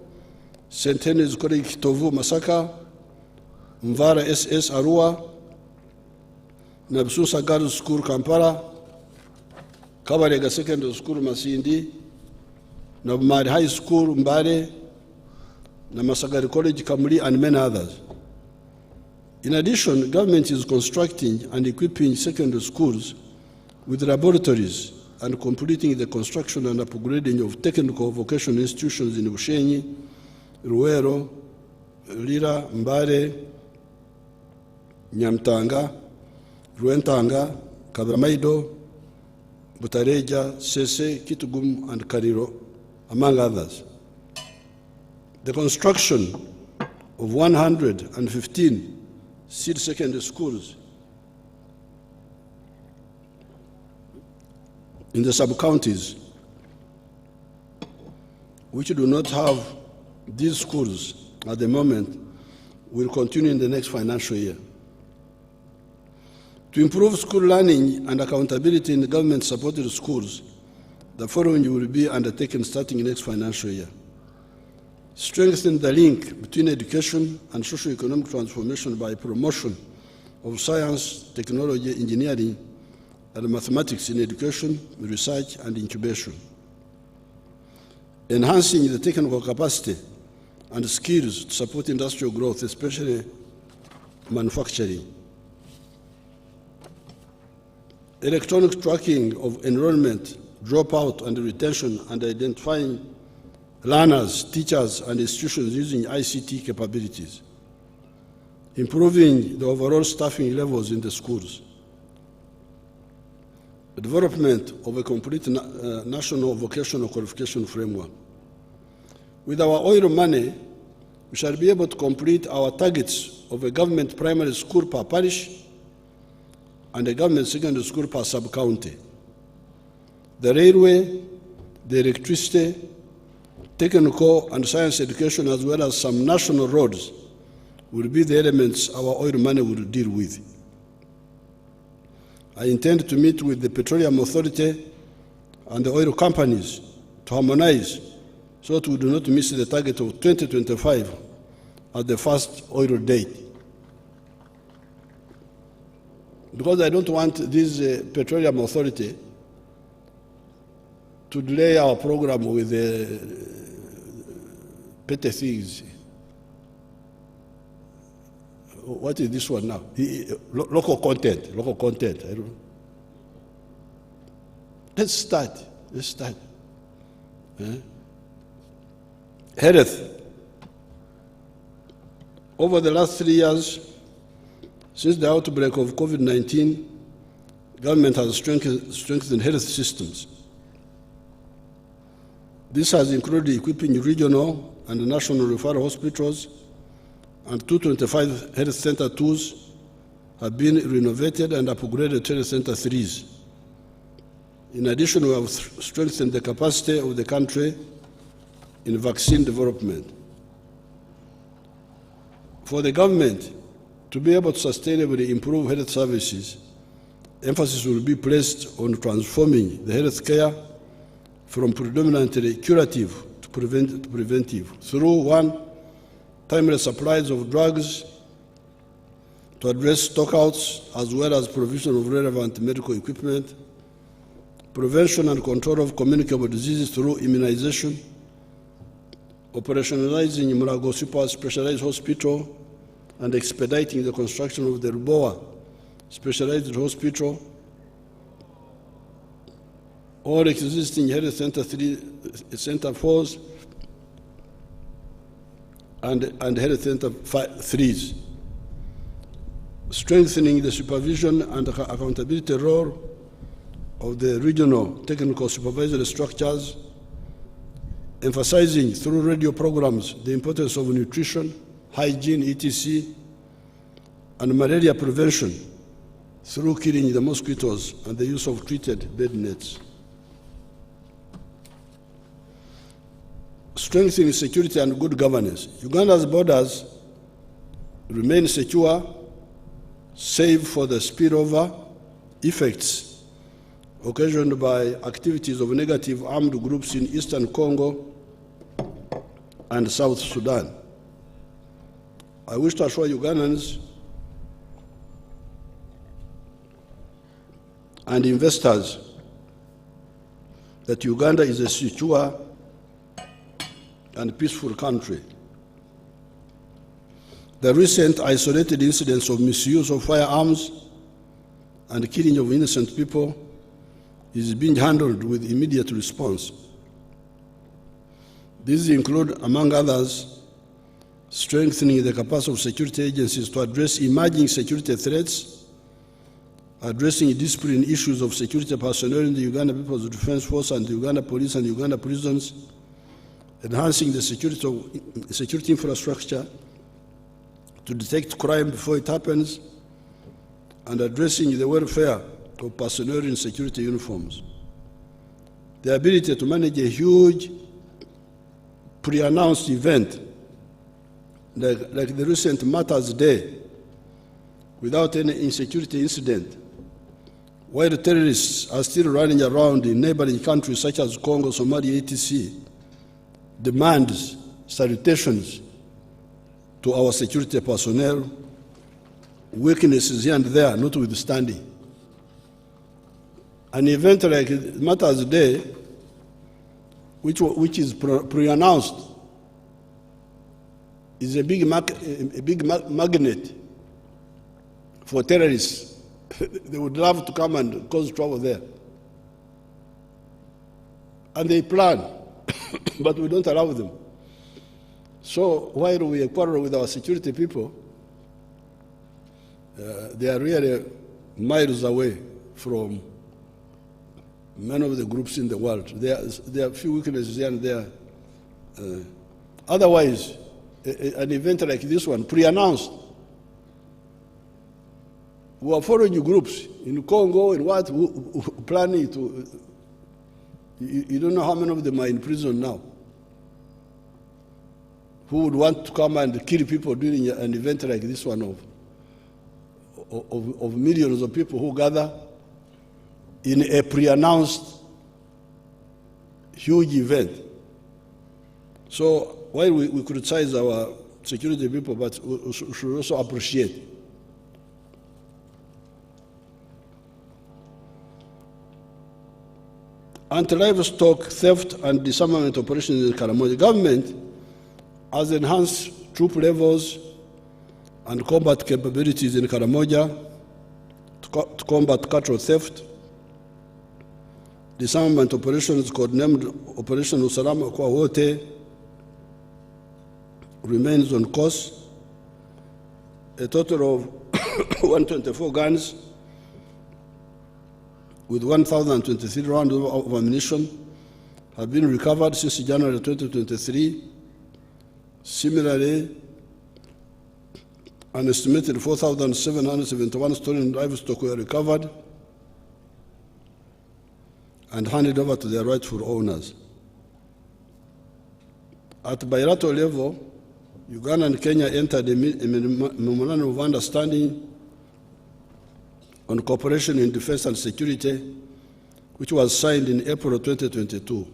[SPEAKER 1] St. Henry's College, Kitovu, Masaka, Mvara SS, Arua, Nabsusa Girls School, Kampala, Kabarega Secondary School, Masindi, Nabumari High School, Mbare, Namasagari College, Kamuli, and many others. In addition, government is constructing and equipping secondary schools with laboratories and completing the construction and upgrading of technical vocational institutions in Bushenyi, Ruwero, Lira, Mbare, Nyamtanga, Ruentanga, Kabramaido, Butareja, Sese, Kitugum, and Kariro, among others. The construction of 115 seed secondary schools in the sub-counties which do not have these schools at the moment will continue in the next financial year. To improve school learning and accountability in government-supported schools, the following will be undertaken starting next financial year. strengthen the link between education and socio-economic transformation by promotion of science, technology, engineering, and mathematics in education, research, and incubation. Enhancing the technical capacity and skills to support industrial growth, especially manufacturing. Electronic tracking of enrollment, dropout, and retention, and identifying learners, teachers, and institutions using ICT capabilities. Improving the overall staffing levels in the schools. The development of a complete national vocational qualification framework. With our oil money, we shall be able to complete our targets of a government primary school per parish and a government secondary school per sub-county. The railway, the electricity, technical and science education, as well as some national roads, will be the elements our oil money will deal with. I intend to meet with the Petroleum Authority and the oil companies to harmonize so that we do not miss the target of 2025 at the first oil date. Because I don't want this Petroleum Authority to delay our program with petty things. What is this one now? Local content. I don't know. Let's start. Health. Over the last 3 years, since the outbreak of COVID-19, government has strengthened health systems. This has included equipping regional and national referral hospitals, and 225 health center 2s have been renovated and upgraded to health center 3s. In addition, we have strengthened the capacity of the country in vaccine development. For the government to be able to sustainably improve health services, emphasis will be placed on transforming the health care from predominantly curative to preventive through, 1, timely supplies of drugs to address stockouts as well as provision of relevant medical equipment, prevention and control of communicable diseases through immunization, operationalizing Mulago Super Specialized Hospital and expediting the construction of the Ruboa Specialized Hospital. All existing health center 4s and health center 3s. Strengthening the supervision and accountability role of the regional technical supervisory structures, emphasizing through radio programs the importance of nutrition, hygiene, etc., and malaria prevention through killing the mosquitoes and the use of treated bed nets. Strengthening security and good governance. Uganda's borders remain secure, save for the spillover effects occasioned by activities of negative armed groups in eastern Congo and South Sudan. I wish to assure Ugandans and investors that Uganda is a secure and peaceful country. The recent isolated incidents of misuse of firearms and killing of innocent people is being handled with immediate response. These include, among others, strengthening the capacity of security agencies to address emerging security threats, addressing discipline issues of security personnel in the Uganda People's Defense Force and the Uganda Police and Uganda prisons, enhancing the security infrastructure to detect crime before it happens, and addressing the welfare of personnel in security uniforms. The ability to manage a huge pre-announced event like the recent Martyrs' Day without any insecurity incident, while the terrorists are still running around in neighboring countries such as Congo, Somalia, etc., demands salutations to our security personnel, weaknesses here and there notwithstanding. An event like Mother's Day, which is pre-announced, is a big magnet for terrorists. They would love to come and cause trouble there. And they plan, but we don't allow them. So while we quarrel with our security people, they are really miles away from many of the groups in the world. There are a few weaknesses here and there. Otherwise, an event like this one, pre-announced, we are following groups in Congo, in what, planning to, you don't know how many of them are in prison now, who would want to come and kill people during an event like this one of millions of people who gather in a pre-announced huge event. So while we criticize our security people, but we should also appreciate. Anti-livestock theft and disarmament operations in Karamoja. The government has enhanced troop levels and combat capabilities in Karamoja to combat cattle theft. Disarmament operations, codenamed Operation Usalama kwa Wote, remains on course. A total of 124 guns with 1,023 rounds of ammunition have been recovered since January 2023. Similarly, an estimated 4,771 stolen livestock were recovered and handed over to their rightful owners. At bilateral level, Uganda and Kenya entered a memorandum of understanding on cooperation in defense and security, which was signed in April 2022.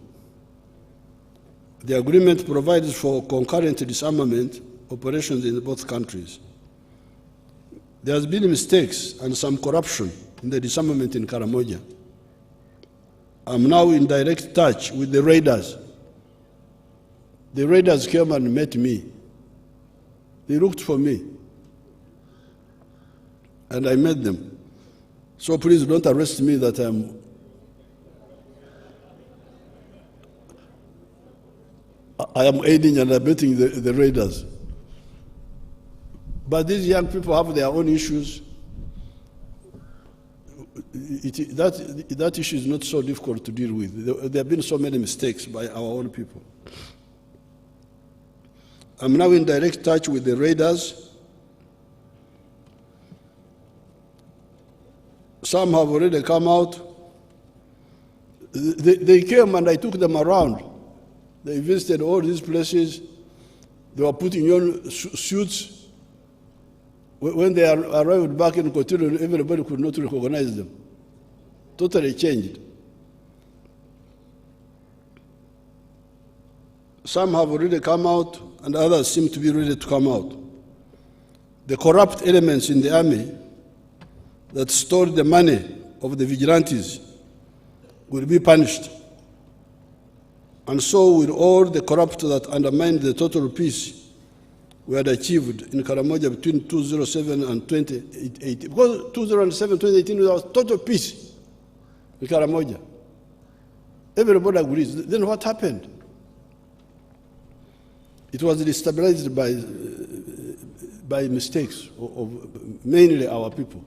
[SPEAKER 1] The agreement provides for concurrent disarmament operations in both countries. There has been mistakes and some corruption in the disarmament in Karamoja. I'm now in direct touch with the raiders. The raiders came and met me. They looked for me, and I met them. So please don't arrest me that I am aiding and abetting the raiders. But these young people have their own issues. That issue is not so difficult to deal with. There have been so many mistakes by our own people. I'm now in direct touch with the raiders. Some have already come out. They came and I took them around. They visited all these places. They were putting on suits. When they arrived back in Kololo, everybody could not recognize them. Totally changed. Some have already come out, and others seem to be ready to come out. The corrupt elements in the army that stole the money of the vigilantes will be punished. And so will all the corrupt that undermined the total peace we had achieved in Karamoja between 2007 and 2018. Because 2007, 2018, there was total peace in Karamoja. Everybody agrees. Then what happened? It was destabilized by mistakes of mainly our people,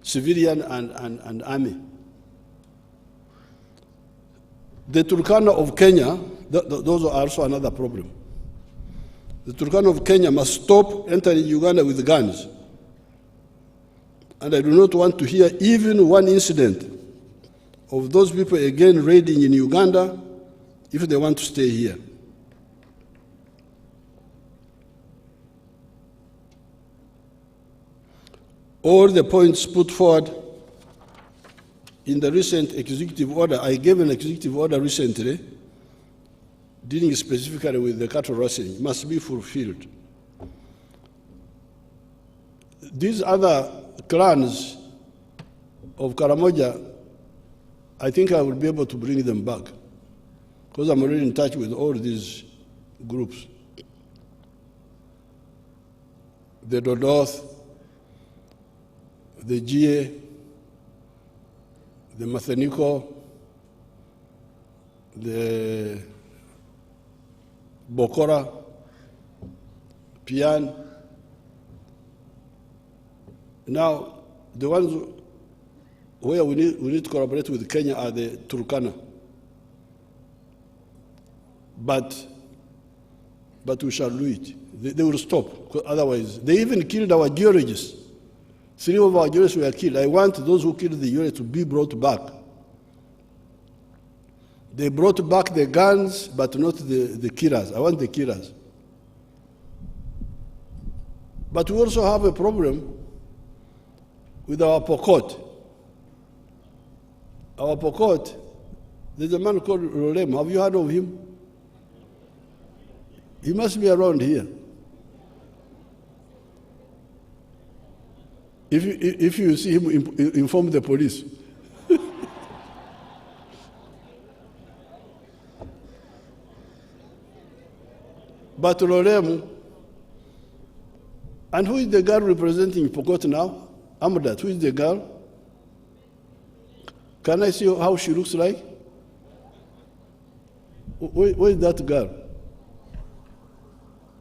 [SPEAKER 1] civilian and army. The Turkana of Kenya, those are also another problem. The Turkana of Kenya must stop entering Uganda with guns. And I do not want to hear even one incident of those people again raiding in Uganda if they want to stay here. All the points put forward in the recent executive order, I gave an executive order recently dealing specifically with the cattle rustling must be fulfilled. These other clans of Karamoja, I think I will be able to bring them back because I'm already in touch with all these groups. The Dodoth, the GA, the Matheniko, the Bokora, Pian. Now, the ones where we need to collaborate with Kenya are the Turkana. But we shall do it. They will stop, otherwise. They even killed our geologists. 3 of our geologists were killed. I want those who killed the geologists to be brought back. They brought back the guns, but not the killers. I want the killers. But we also have a problem with our Pokot. Our Pokot, there's a man called Rolem. Have you heard of him? He must be around here. If you see him, inform the police. But Rolem, and who is the girl representing Pokot now? Amadat, who is the girl? Can I see how she looks like? Where is that girl?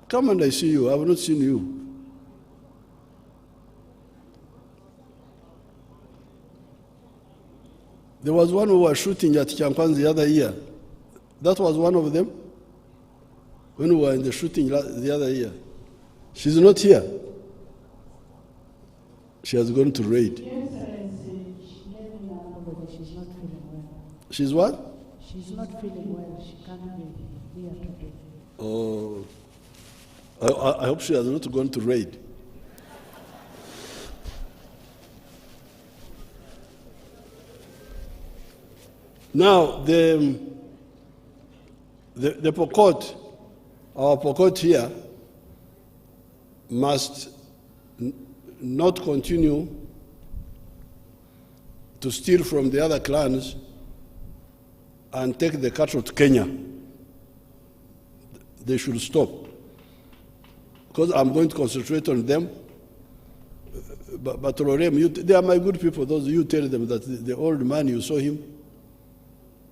[SPEAKER 1] Come and I see you. I have not seen you. There was one who was shooting at Chankwan the other year. That was one of them when we were in the shooting the other year. She's not here. She has gone to raid.
[SPEAKER 2] She's not feeling well.
[SPEAKER 1] She's what?
[SPEAKER 2] She's not feeling well. She can't be here today.
[SPEAKER 1] Oh, I hope she has not gone to raid. Now, the Pokot, our Pokot here, must not continue to steal from the other clans and take the cattle to Kenya. They should stop. Because I'm going to concentrate on them. But Lorem, they are my good people. Those you tell them that the old man, you saw him,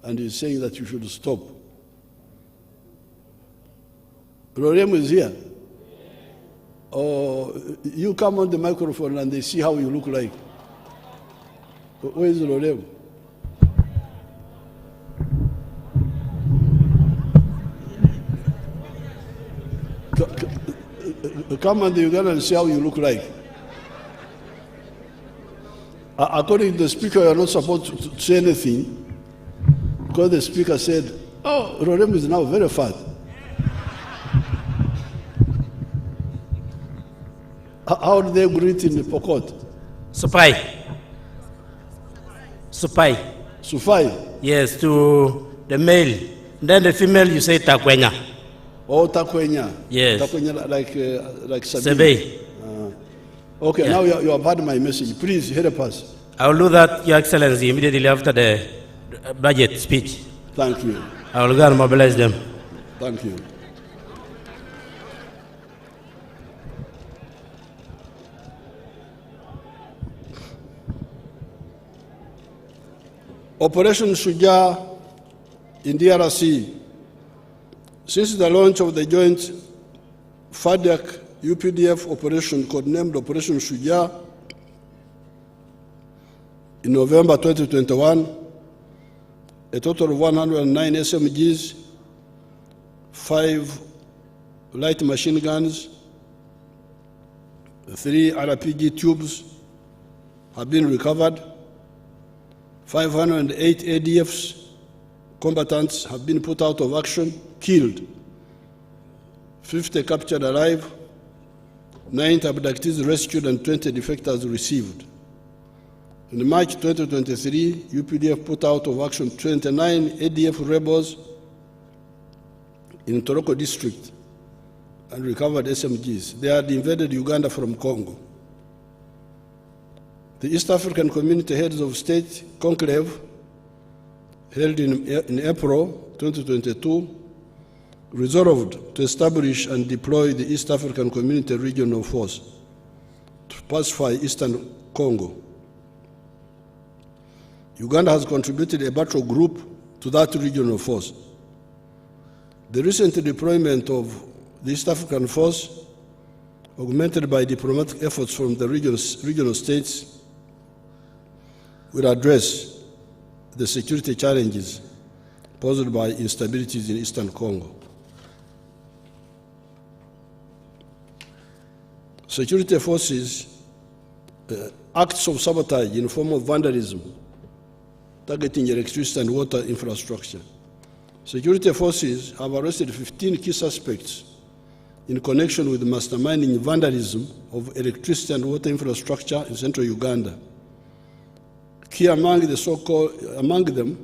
[SPEAKER 1] and he's saying that you should stop. Lorem is here. Oh, you come on the microphone and they see how you look like. Where is Lorem? Come on the Uganda and see how you look like. According to the speaker, you are not supposed to say anything because the speaker said, oh, Lorem is now very fat. How do they greet in the Pokot?
[SPEAKER 3] Supai.
[SPEAKER 1] Sufai?
[SPEAKER 3] Yes, to the male. Then the female, you say Takwenya.
[SPEAKER 1] Oh, Takwenya.
[SPEAKER 3] Yes.
[SPEAKER 1] Takwenya like
[SPEAKER 3] Sebe.
[SPEAKER 1] Okay,
[SPEAKER 3] Yeah.
[SPEAKER 1] now you have heard my message. Please help us.
[SPEAKER 3] I will do that, Your Excellency, immediately after the budget speech.
[SPEAKER 1] Thank you.
[SPEAKER 3] I will go and mobilize them.
[SPEAKER 1] Thank you. Operation Shujaa in DRC. Since the launch of the joint FADC UPDF operation codenamed Operation Shujaa in November 2021, a total of 109 SMGs, 5 light machine guns, 3 RPG tubes have been recovered. 508 ADFs combatants have been put out of action, killed. 50 captured alive, 9 abductees rescued, and 20 defectors received. In March 2023, UPDF put out of action 29 ADF rebels in Toroko district and recovered SMGs. They had invaded Uganda from Congo. The East African Community Heads of State Conclave, held in April 2022, resolved to establish and deploy the East African Community Regional Force to pacify Eastern Congo. Uganda has contributed a battle group to that regional force. The recent deployment of the East African Force, augmented by diplomatic efforts from the regional states, will address the security challenges posed by instabilities in Eastern Congo. Security forces, acts of sabotage in the form of vandalism, targeting electricity and water infrastructure. Security forces have arrested 15 key suspects in connection with masterminding vandalism of electricity and water infrastructure in central Uganda. Key among them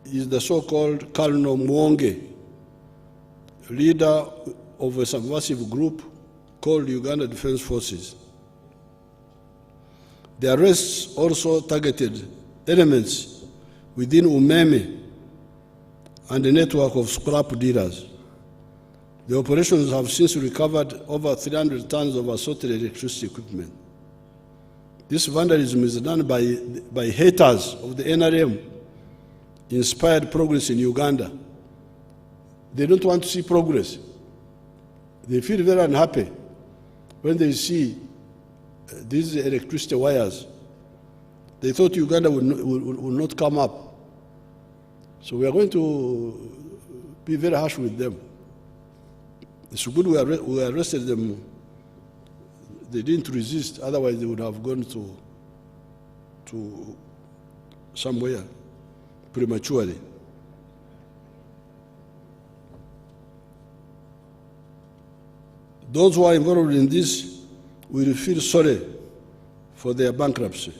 [SPEAKER 1] is the so-called Colonel Mwonge, leader of a subversive group called Uganda Defense Forces. The arrests also targeted elements within Umeme and a network of scrap dealers. The operations have since recovered over 300 tons of assorted electricity equipment. This vandalism is done by haters of the NRM-inspired progress in Uganda. They don't want to see progress. They feel very unhappy when they see these electricity wires. They thought Uganda would not come up. So we are going to be very harsh with them. It's good we arrested them. They didn't resist, otherwise they would have gone to somewhere prematurely. Those who are involved in this will feel sorry for their bankruptcy.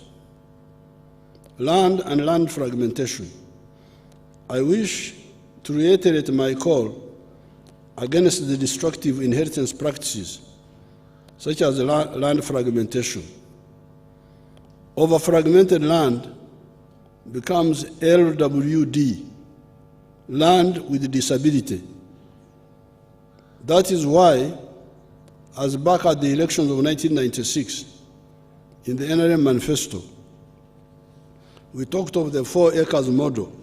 [SPEAKER 1] Land and land fragmentation. I wish to reiterate my call against the destructive inheritance practices such as land fragmentation. Over-fragmented land becomes LWD, land with disability. That is why, as back at the elections of 1996, in the NRM manifesto, we talked of the 4 acres model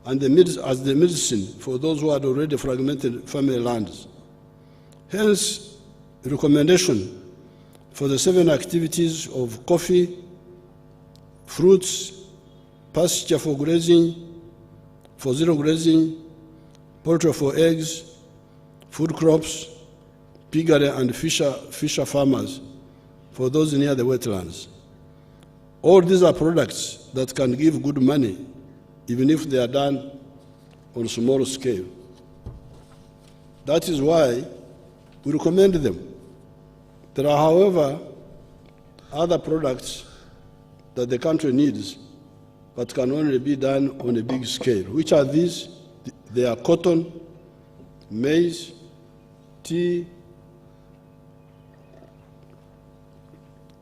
[SPEAKER 1] and as the medicine for those who had already fragmented family lands. Hence, the recommendation for the 7 activities of coffee, fruits, pasture for grazing, for zero grazing, poultry for eggs, food crops, piggery and fisher farmers for those near the wetlands. All these are products that can give good money, even if they are done on a small scale. That is why we recommend them. There are, however, other products that the country needs but can only be done on a big scale. Which are these? They are cotton, maize, tea,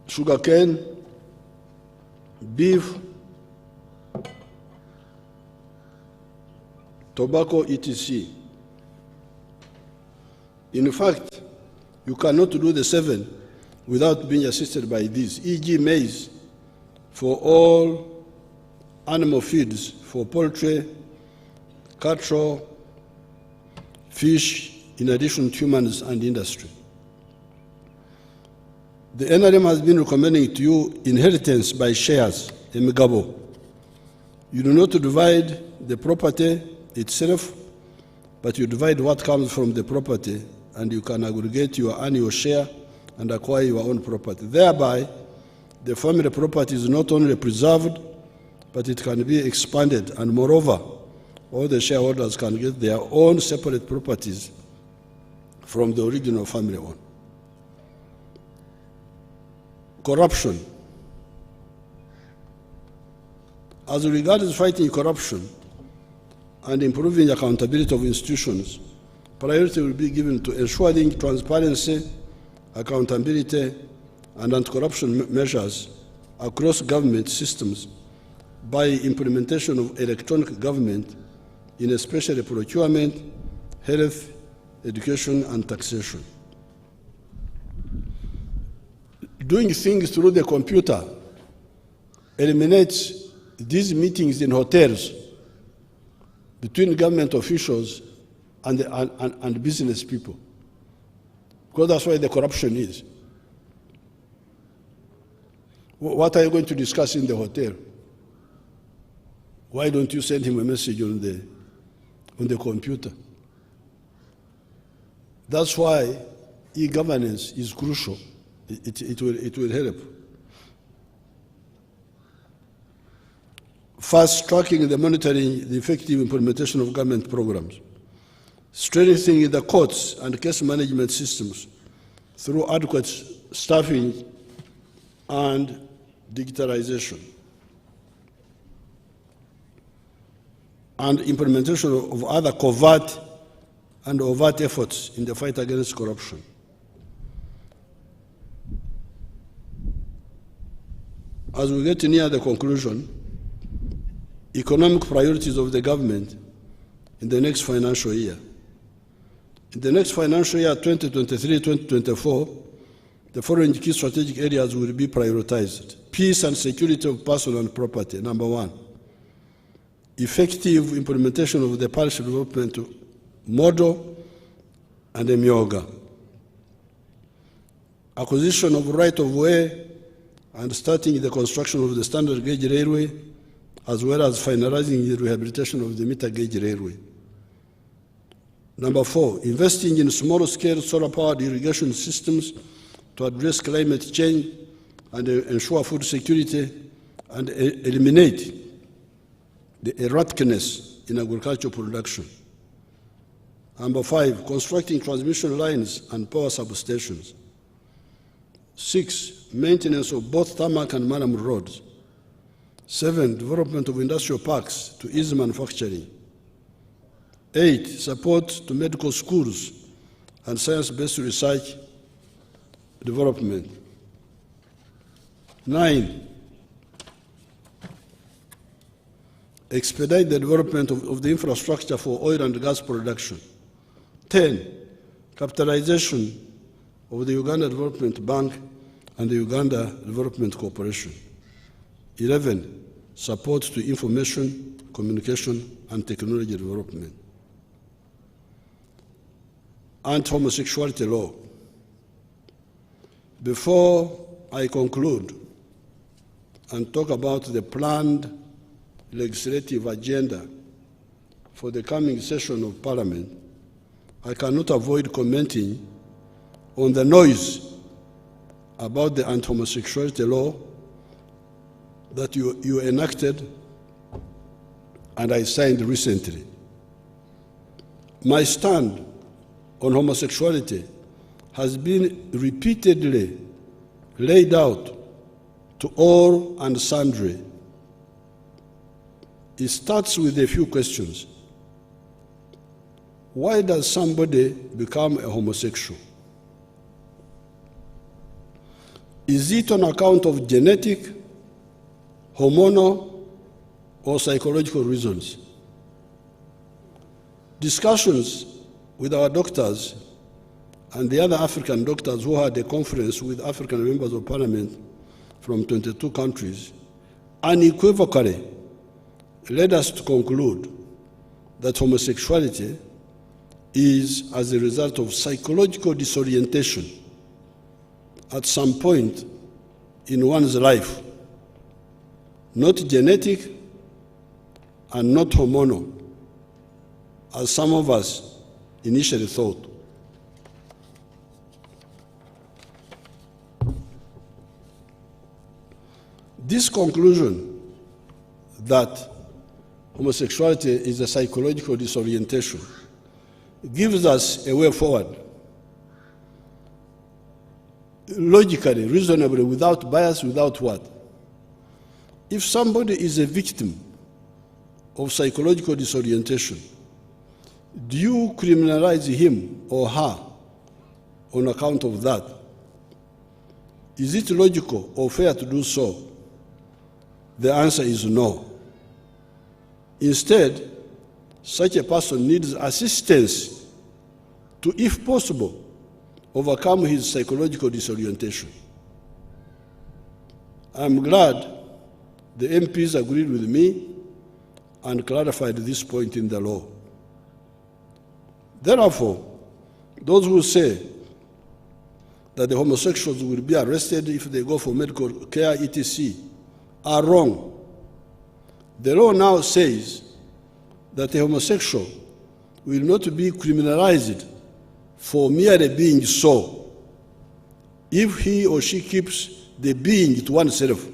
[SPEAKER 1] sugarcane, beef, tobacco, etc. In fact, you cannot do the 7 without being assisted by these, e.g. maize for all animal feeds, for poultry, cattle, fish, in addition to humans and industry. The NRM has been recommending to you inheritance by shares, emigabo. You do not divide the property itself, but you divide what comes from the property, and you can aggregate your annual share and acquire your own property. Thereby, the family property is not only preserved, but it can be expanded, and moreover, all the shareholders can get their own separate properties from the original family one. Corruption. As regards fighting corruption, and improving accountability of institutions, priority will be given to ensuring transparency, accountability, and anti-corruption measures across government systems by implementation of electronic government in especially procurement, health, education, and taxation. Doing things through the computer eliminates these meetings in hotels between government officials and business people, because that's where the corruption is. What are you going to discuss in the hotel? Why don't you send him a message on the computer? That's why e-governance is crucial. It will help. Fast tracking the monitoring the effective implementation of government programs. Strengthening the courts and case management systems through adequate staffing and digitalization. And implementation of other covert and overt efforts in the fight against corruption. As we get near the conclusion, economic priorities of the government in the next financial year. In the next financial year, 2023-2024, the following key strategic areas will be prioritized. Peace and security of person and property, number one. Effective implementation of the parish development model and the MIOGA. Acquisition of right of way and starting the construction of the standard gauge railway, as well as finalizing the rehabilitation of the meter gauge railway. Number four, investing in small-scale solar-powered irrigation systems to address climate change and ensure food security and eliminate the erraticness in agricultural production. Number five, constructing transmission lines and power substations. 6, maintenance of both tarmac and manned roads. 7, development of industrial parks to ease manufacturing. 8, support to medical schools and science-based research development. 9, expedite the development of the infrastructure for oil and gas production. 10, capitalization of the Uganda Development Bank and the Uganda Development Corporation. 11, support to information, communication, and technology development. Anti-homosexuality law. Before I conclude and talk about the planned legislative agenda for the coming session of Parliament, I cannot avoid commenting on the noise about the anti-homosexuality law that you enacted and I signed recently. My stand on homosexuality has been repeatedly laid out to all and sundry. It starts with a few questions. Why does somebody become a homosexual? Is it on account of genetic, hormonal, or psychological reasons? Discussions with our doctors and the other African doctors who had a conference with African members of parliament from 22 countries unequivocally led us to conclude that homosexuality is as a result of psychological disorientation at some point in one's life, not genetic and not hormonal, as some of us initially thought. This conclusion that homosexuality is a psychological disorientation gives us a way forward, logically, reasonably, without bias, without what? If somebody is a victim of psychological disorientation, do you criminalize him or her on account of that? Is it logical or fair to do so? The answer is no. Instead, such a person needs assistance to, if possible, overcome his psychological disorientation. I'm glad the MPs agreed with me and clarified this point in the law. Therefore, those who say that the homosexuals will be arrested if they go for medical care, etc., are wrong. The law now says that a homosexual will not be criminalized for merely being so, if he or she keeps the being to oneself.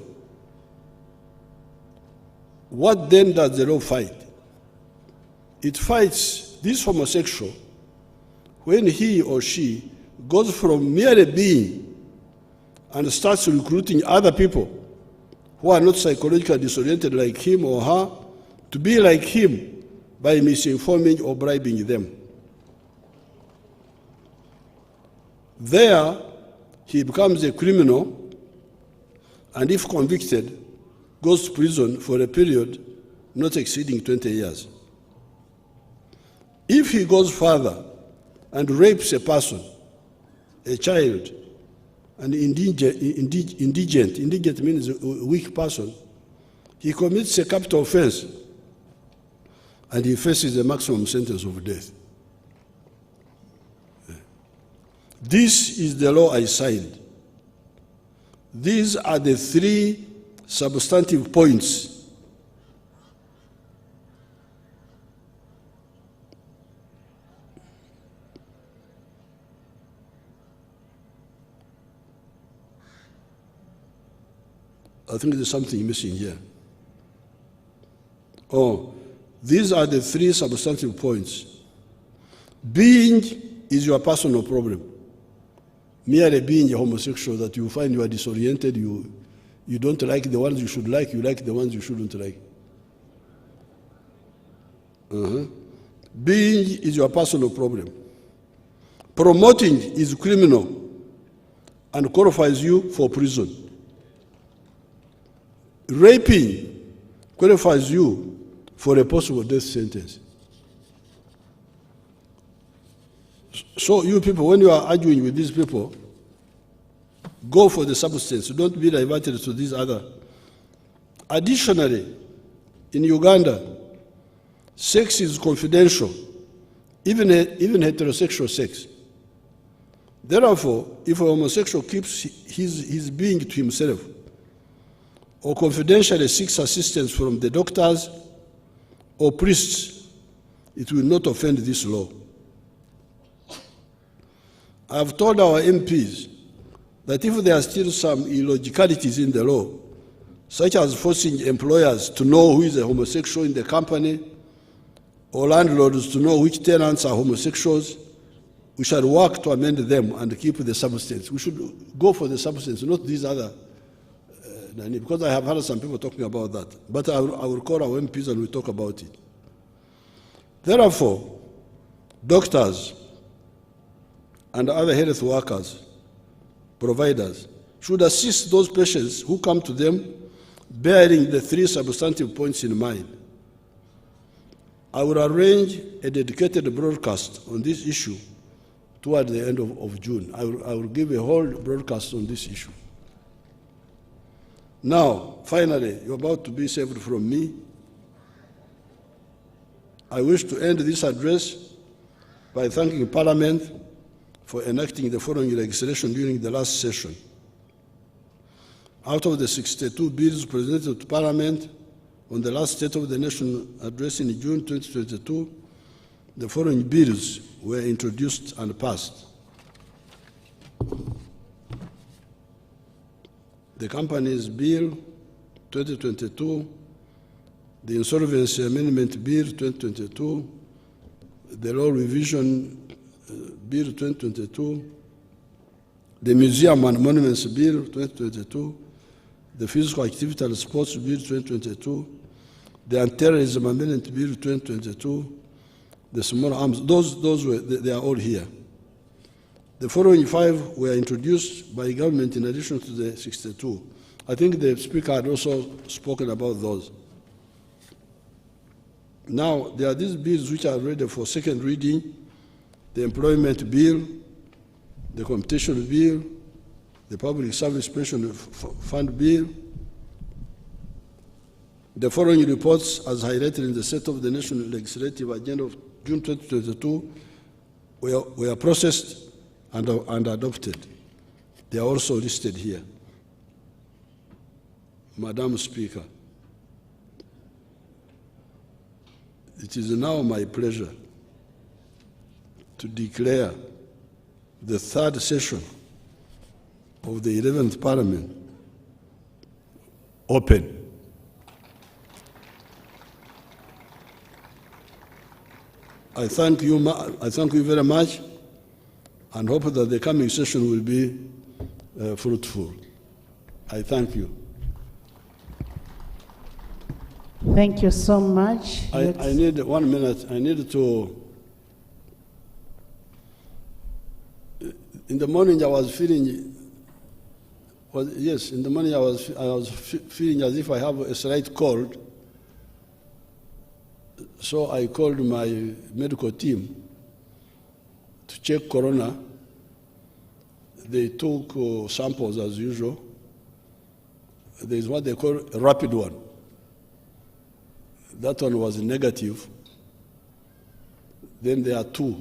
[SPEAKER 1] What then does the law fight? It fights this homosexual when he or she goes from merely being and starts recruiting other people who are not psychologically disoriented like him or her to be like him by misinforming or bribing them. There, he becomes a criminal, and if convicted, goes to prison for a period not exceeding 20 years. If he goes further and rapes a person, a child, an indigent means a weak person, he commits a capital offense and he faces a maximum sentence of death. This is the law I signed. These are the three substantive points I think there's something missing here. Oh, these are the three substantive points. Being is your personal problem. Merely being a homosexual, that you find you are disoriented, you don't like the ones you should like, you like the ones you shouldn't like. Being is your personal problem. Promoting is criminal and qualifies you for prison. Raping qualifies you for a possible death sentence. So you people, when you are arguing with these people, go for the substance. Don't be diverted to these other. Additionally, in Uganda, sex is confidential, even heterosexual sex. Therefore, if a homosexual keeps his being to himself, or confidentially seeks assistance from the doctors or priests, it will not offend this law. I have told our MPs that if there are still some illogicalities in the law, such as forcing employers to know who is a homosexual in the company, or landlords to know which tenants are homosexuals, we shall work to amend them and keep the substance. We should go for the substance, not these other. Because I have heard some people talking about that. But I will call our MPs and we'll talk about it. Therefore, doctors and other health workers, providers, should assist those patients who come to them bearing the three substantive points in mind. I will arrange a dedicated broadcast on this issue toward the end of June. I will give a whole broadcast on this issue. Now, finally, you're about to be saved from me. I wish to end this address by thanking Parliament for enacting the following legislation during the last session. Out of the 62 bills presented to Parliament on the last State of the Nation address in June 2022, the following bills were introduced and passed. The Companies Bill 2022, the Insolvency Amendment Bill 2022, the Law Revision Bill 2022, the Museum and Monuments Bill 2022, the Physical Activity and Sports Bill 2022, the Anti-Terrorism Amendment Bill 2022, the small arms, they are all here. The following 5 were introduced by government in addition to the 62. I think the Speaker had also spoken about those. Now, there are these bills which are ready for second reading: the Employment Bill, the Competition Bill, the Public Service Pension Fund Bill. The following reports, as highlighted in the State of the Nation Legislative Agenda of June 2022, were processed and adopted. They are also listed here. Madam Speaker, it is now my pleasure to declare the 3rd session of the 11th Parliament open. I thank you very much, and hope that the coming session will be fruitful. I thank you.
[SPEAKER 2] Thank you so much.
[SPEAKER 1] I need 1 minute. I need to. In the morning, I was feeling. Yes, in the morning I was feeling as if I have a slight cold. So I called my medical team to check corona. They took samples as usual. There is what they call a rapid one. That one was negative. Then there are 2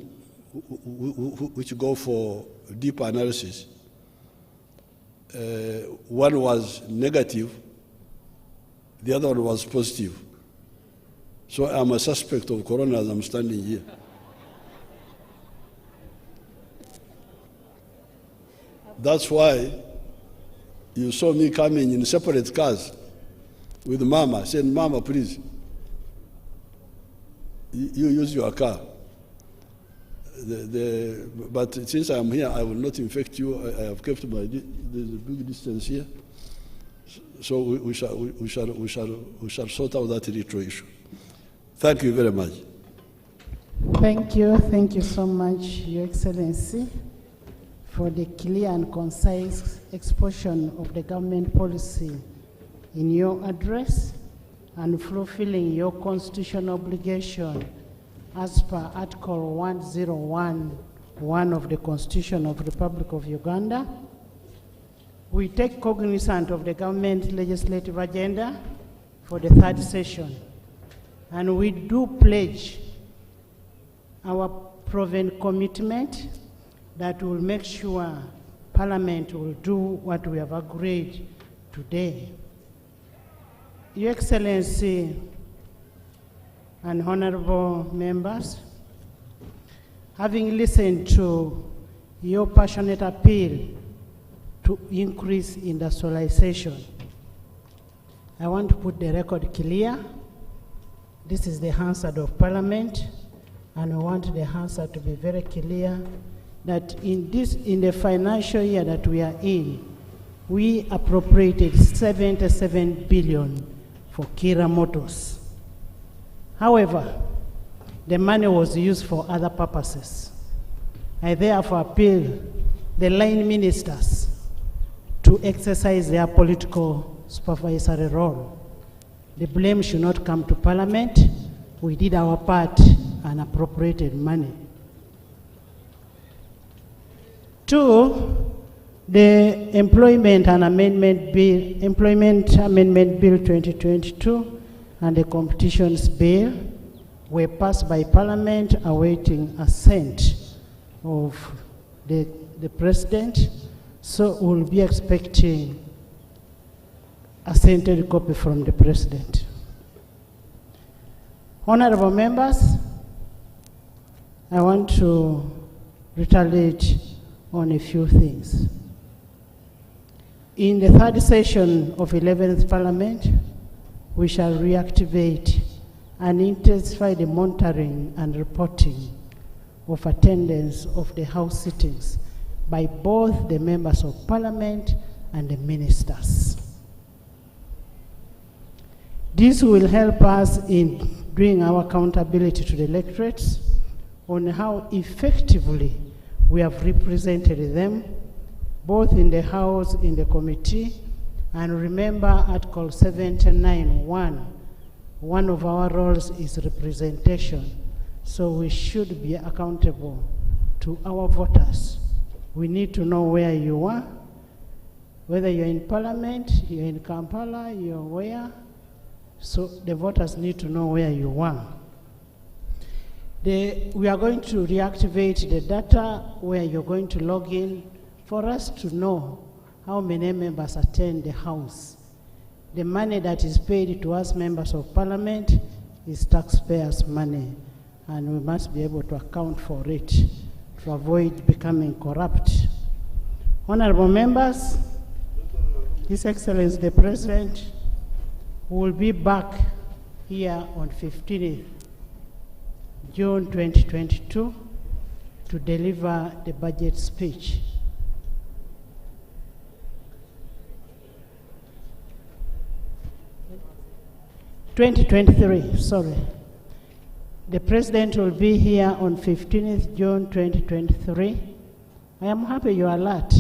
[SPEAKER 1] which go for deeper analysis. One was negative, the other one was positive. So I'm a suspect of corona as I'm standing here. That's why you saw me coming in separate cars with Mama, saying, Mama, please, you use your car. But since I'm here, I will not infect you. I have kept my big distance here. So we shall sort out that little issue. Thank you very much.
[SPEAKER 2] Thank you so much, Your Excellency, for the clear and concise exposition of the government policy in your address and fulfilling your constitutional obligation as per Article 101(1) of the Constitution of the Republic of Uganda. We take cognizance of the government legislative agenda for the 3rd session, and we do pledge our proven commitment that will make sure Parliament will do what we have agreed today. Your Excellency and honorable members, having listened to your passionate appeal to increase industrialization, I want to put the record clear. This is the Hansard of Parliament, and I want the Hansard to be very clear that in the financial year that we are in, we appropriated 77 billion for Kira Motors. However, the money was used for other purposes. I therefore appeal the line ministers to exercise their political supervisory role. The blame should not come to Parliament. We did our part and appropriated money. 2, the Employment Amendment Bill 2022 and the Competitions Bill were passed by Parliament awaiting assent of the President, so we'll be expecting a scented copy from the President. Honorable members, I want to retaliate on a few things. In the 3rd session of 11th Parliament, we shall reactivate and intensify the monitoring and reporting of attendance of the House sittings by both the members of Parliament and the ministers. This will help us in doing our accountability to the electorates on how effectively we have represented them, both in the House, in the committee, and remember Article 79(1). One of our roles is representation, so we should be accountable to our voters. We need to know where you are, whether you're in Parliament, you're in Kampala, you're where. So the voters need to know where you are. We are going to reactivate the data where you're going to log in for us to know how many members attend the House. The money that is paid to us members of Parliament is taxpayers' money, and we must be able to account for it to avoid becoming corrupt. Honorable members, His Excellency the President will be back here on 15th June 2022 to deliver the budget speech. The President will be here on 15th June 2023. I am happy you are alert.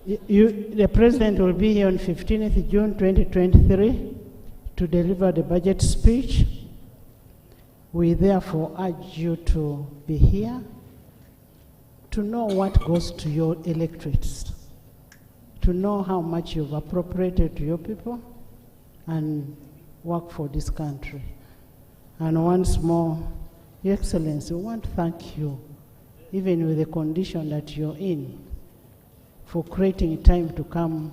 [SPEAKER 2] The President will be here on 15th June 2023 to deliver the budget speech. We therefore urge you to be here to know what goes to your electorates, to know how much you've appropriated to your people, and work for this country. And once more, Your Excellency, we want to thank you, even with the condition that you're in, for creating time to come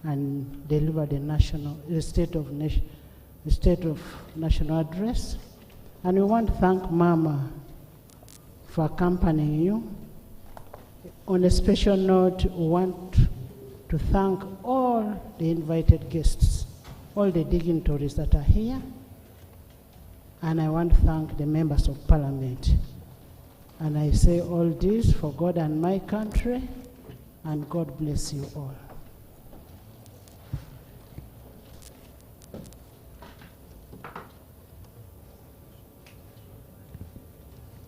[SPEAKER 2] and deliver the state of national address. And we want to thank Mama for accompanying you. On a special note, we want to thank all the invited guests, all the dignitaries that are here, and I want to thank the members of Parliament. And I say all this for God and my country, and God bless you all.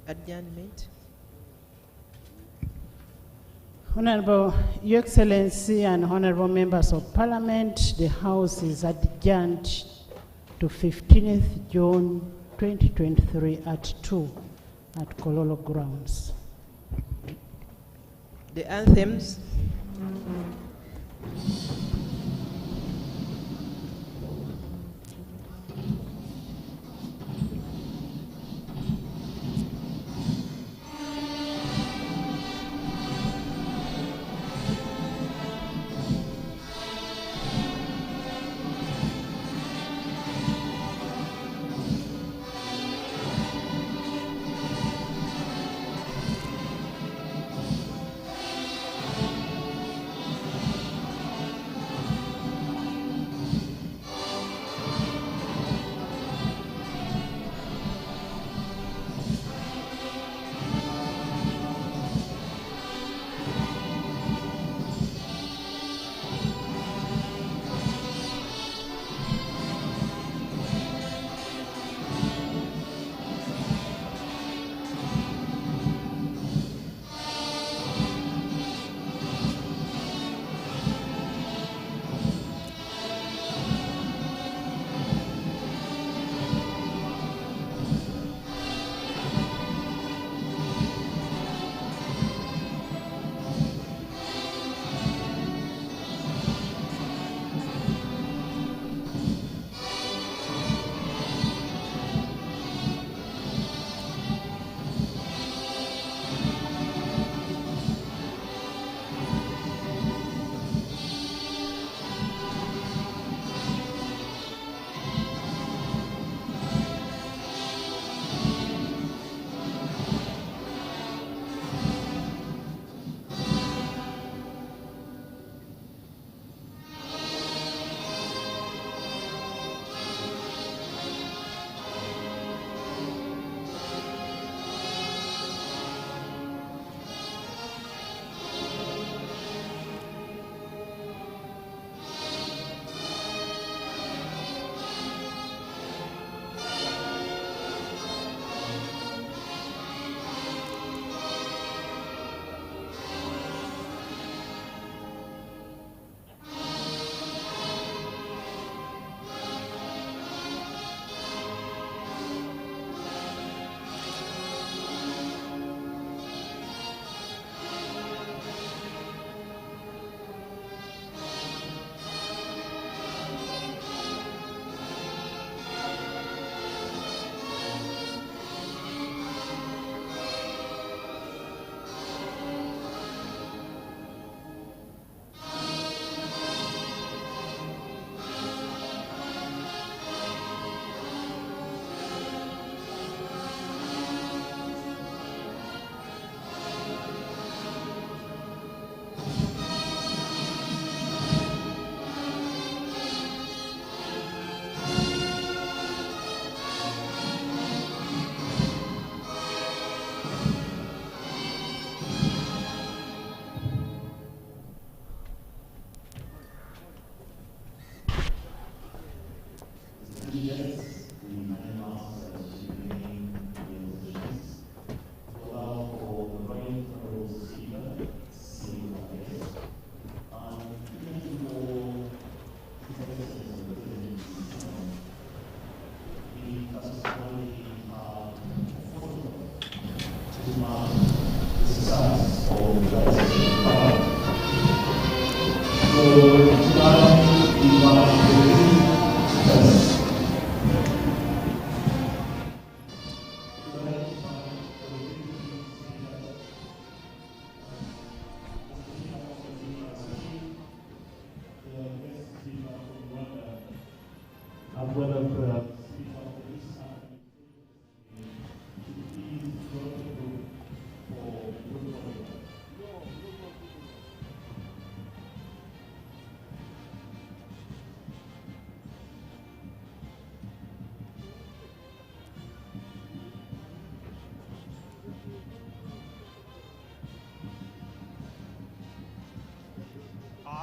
[SPEAKER 4] Adjournment.
[SPEAKER 2] Honorable Your Excellency and honorable members of Parliament, the House is adjourned to 15th June 2023 at 2 at Kololo grounds.
[SPEAKER 4] The anthems.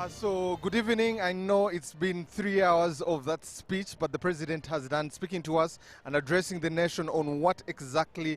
[SPEAKER 5] So good evening. I know it's been 3 hours of that speech, but the president has done speaking to us and addressing the nation on what exactly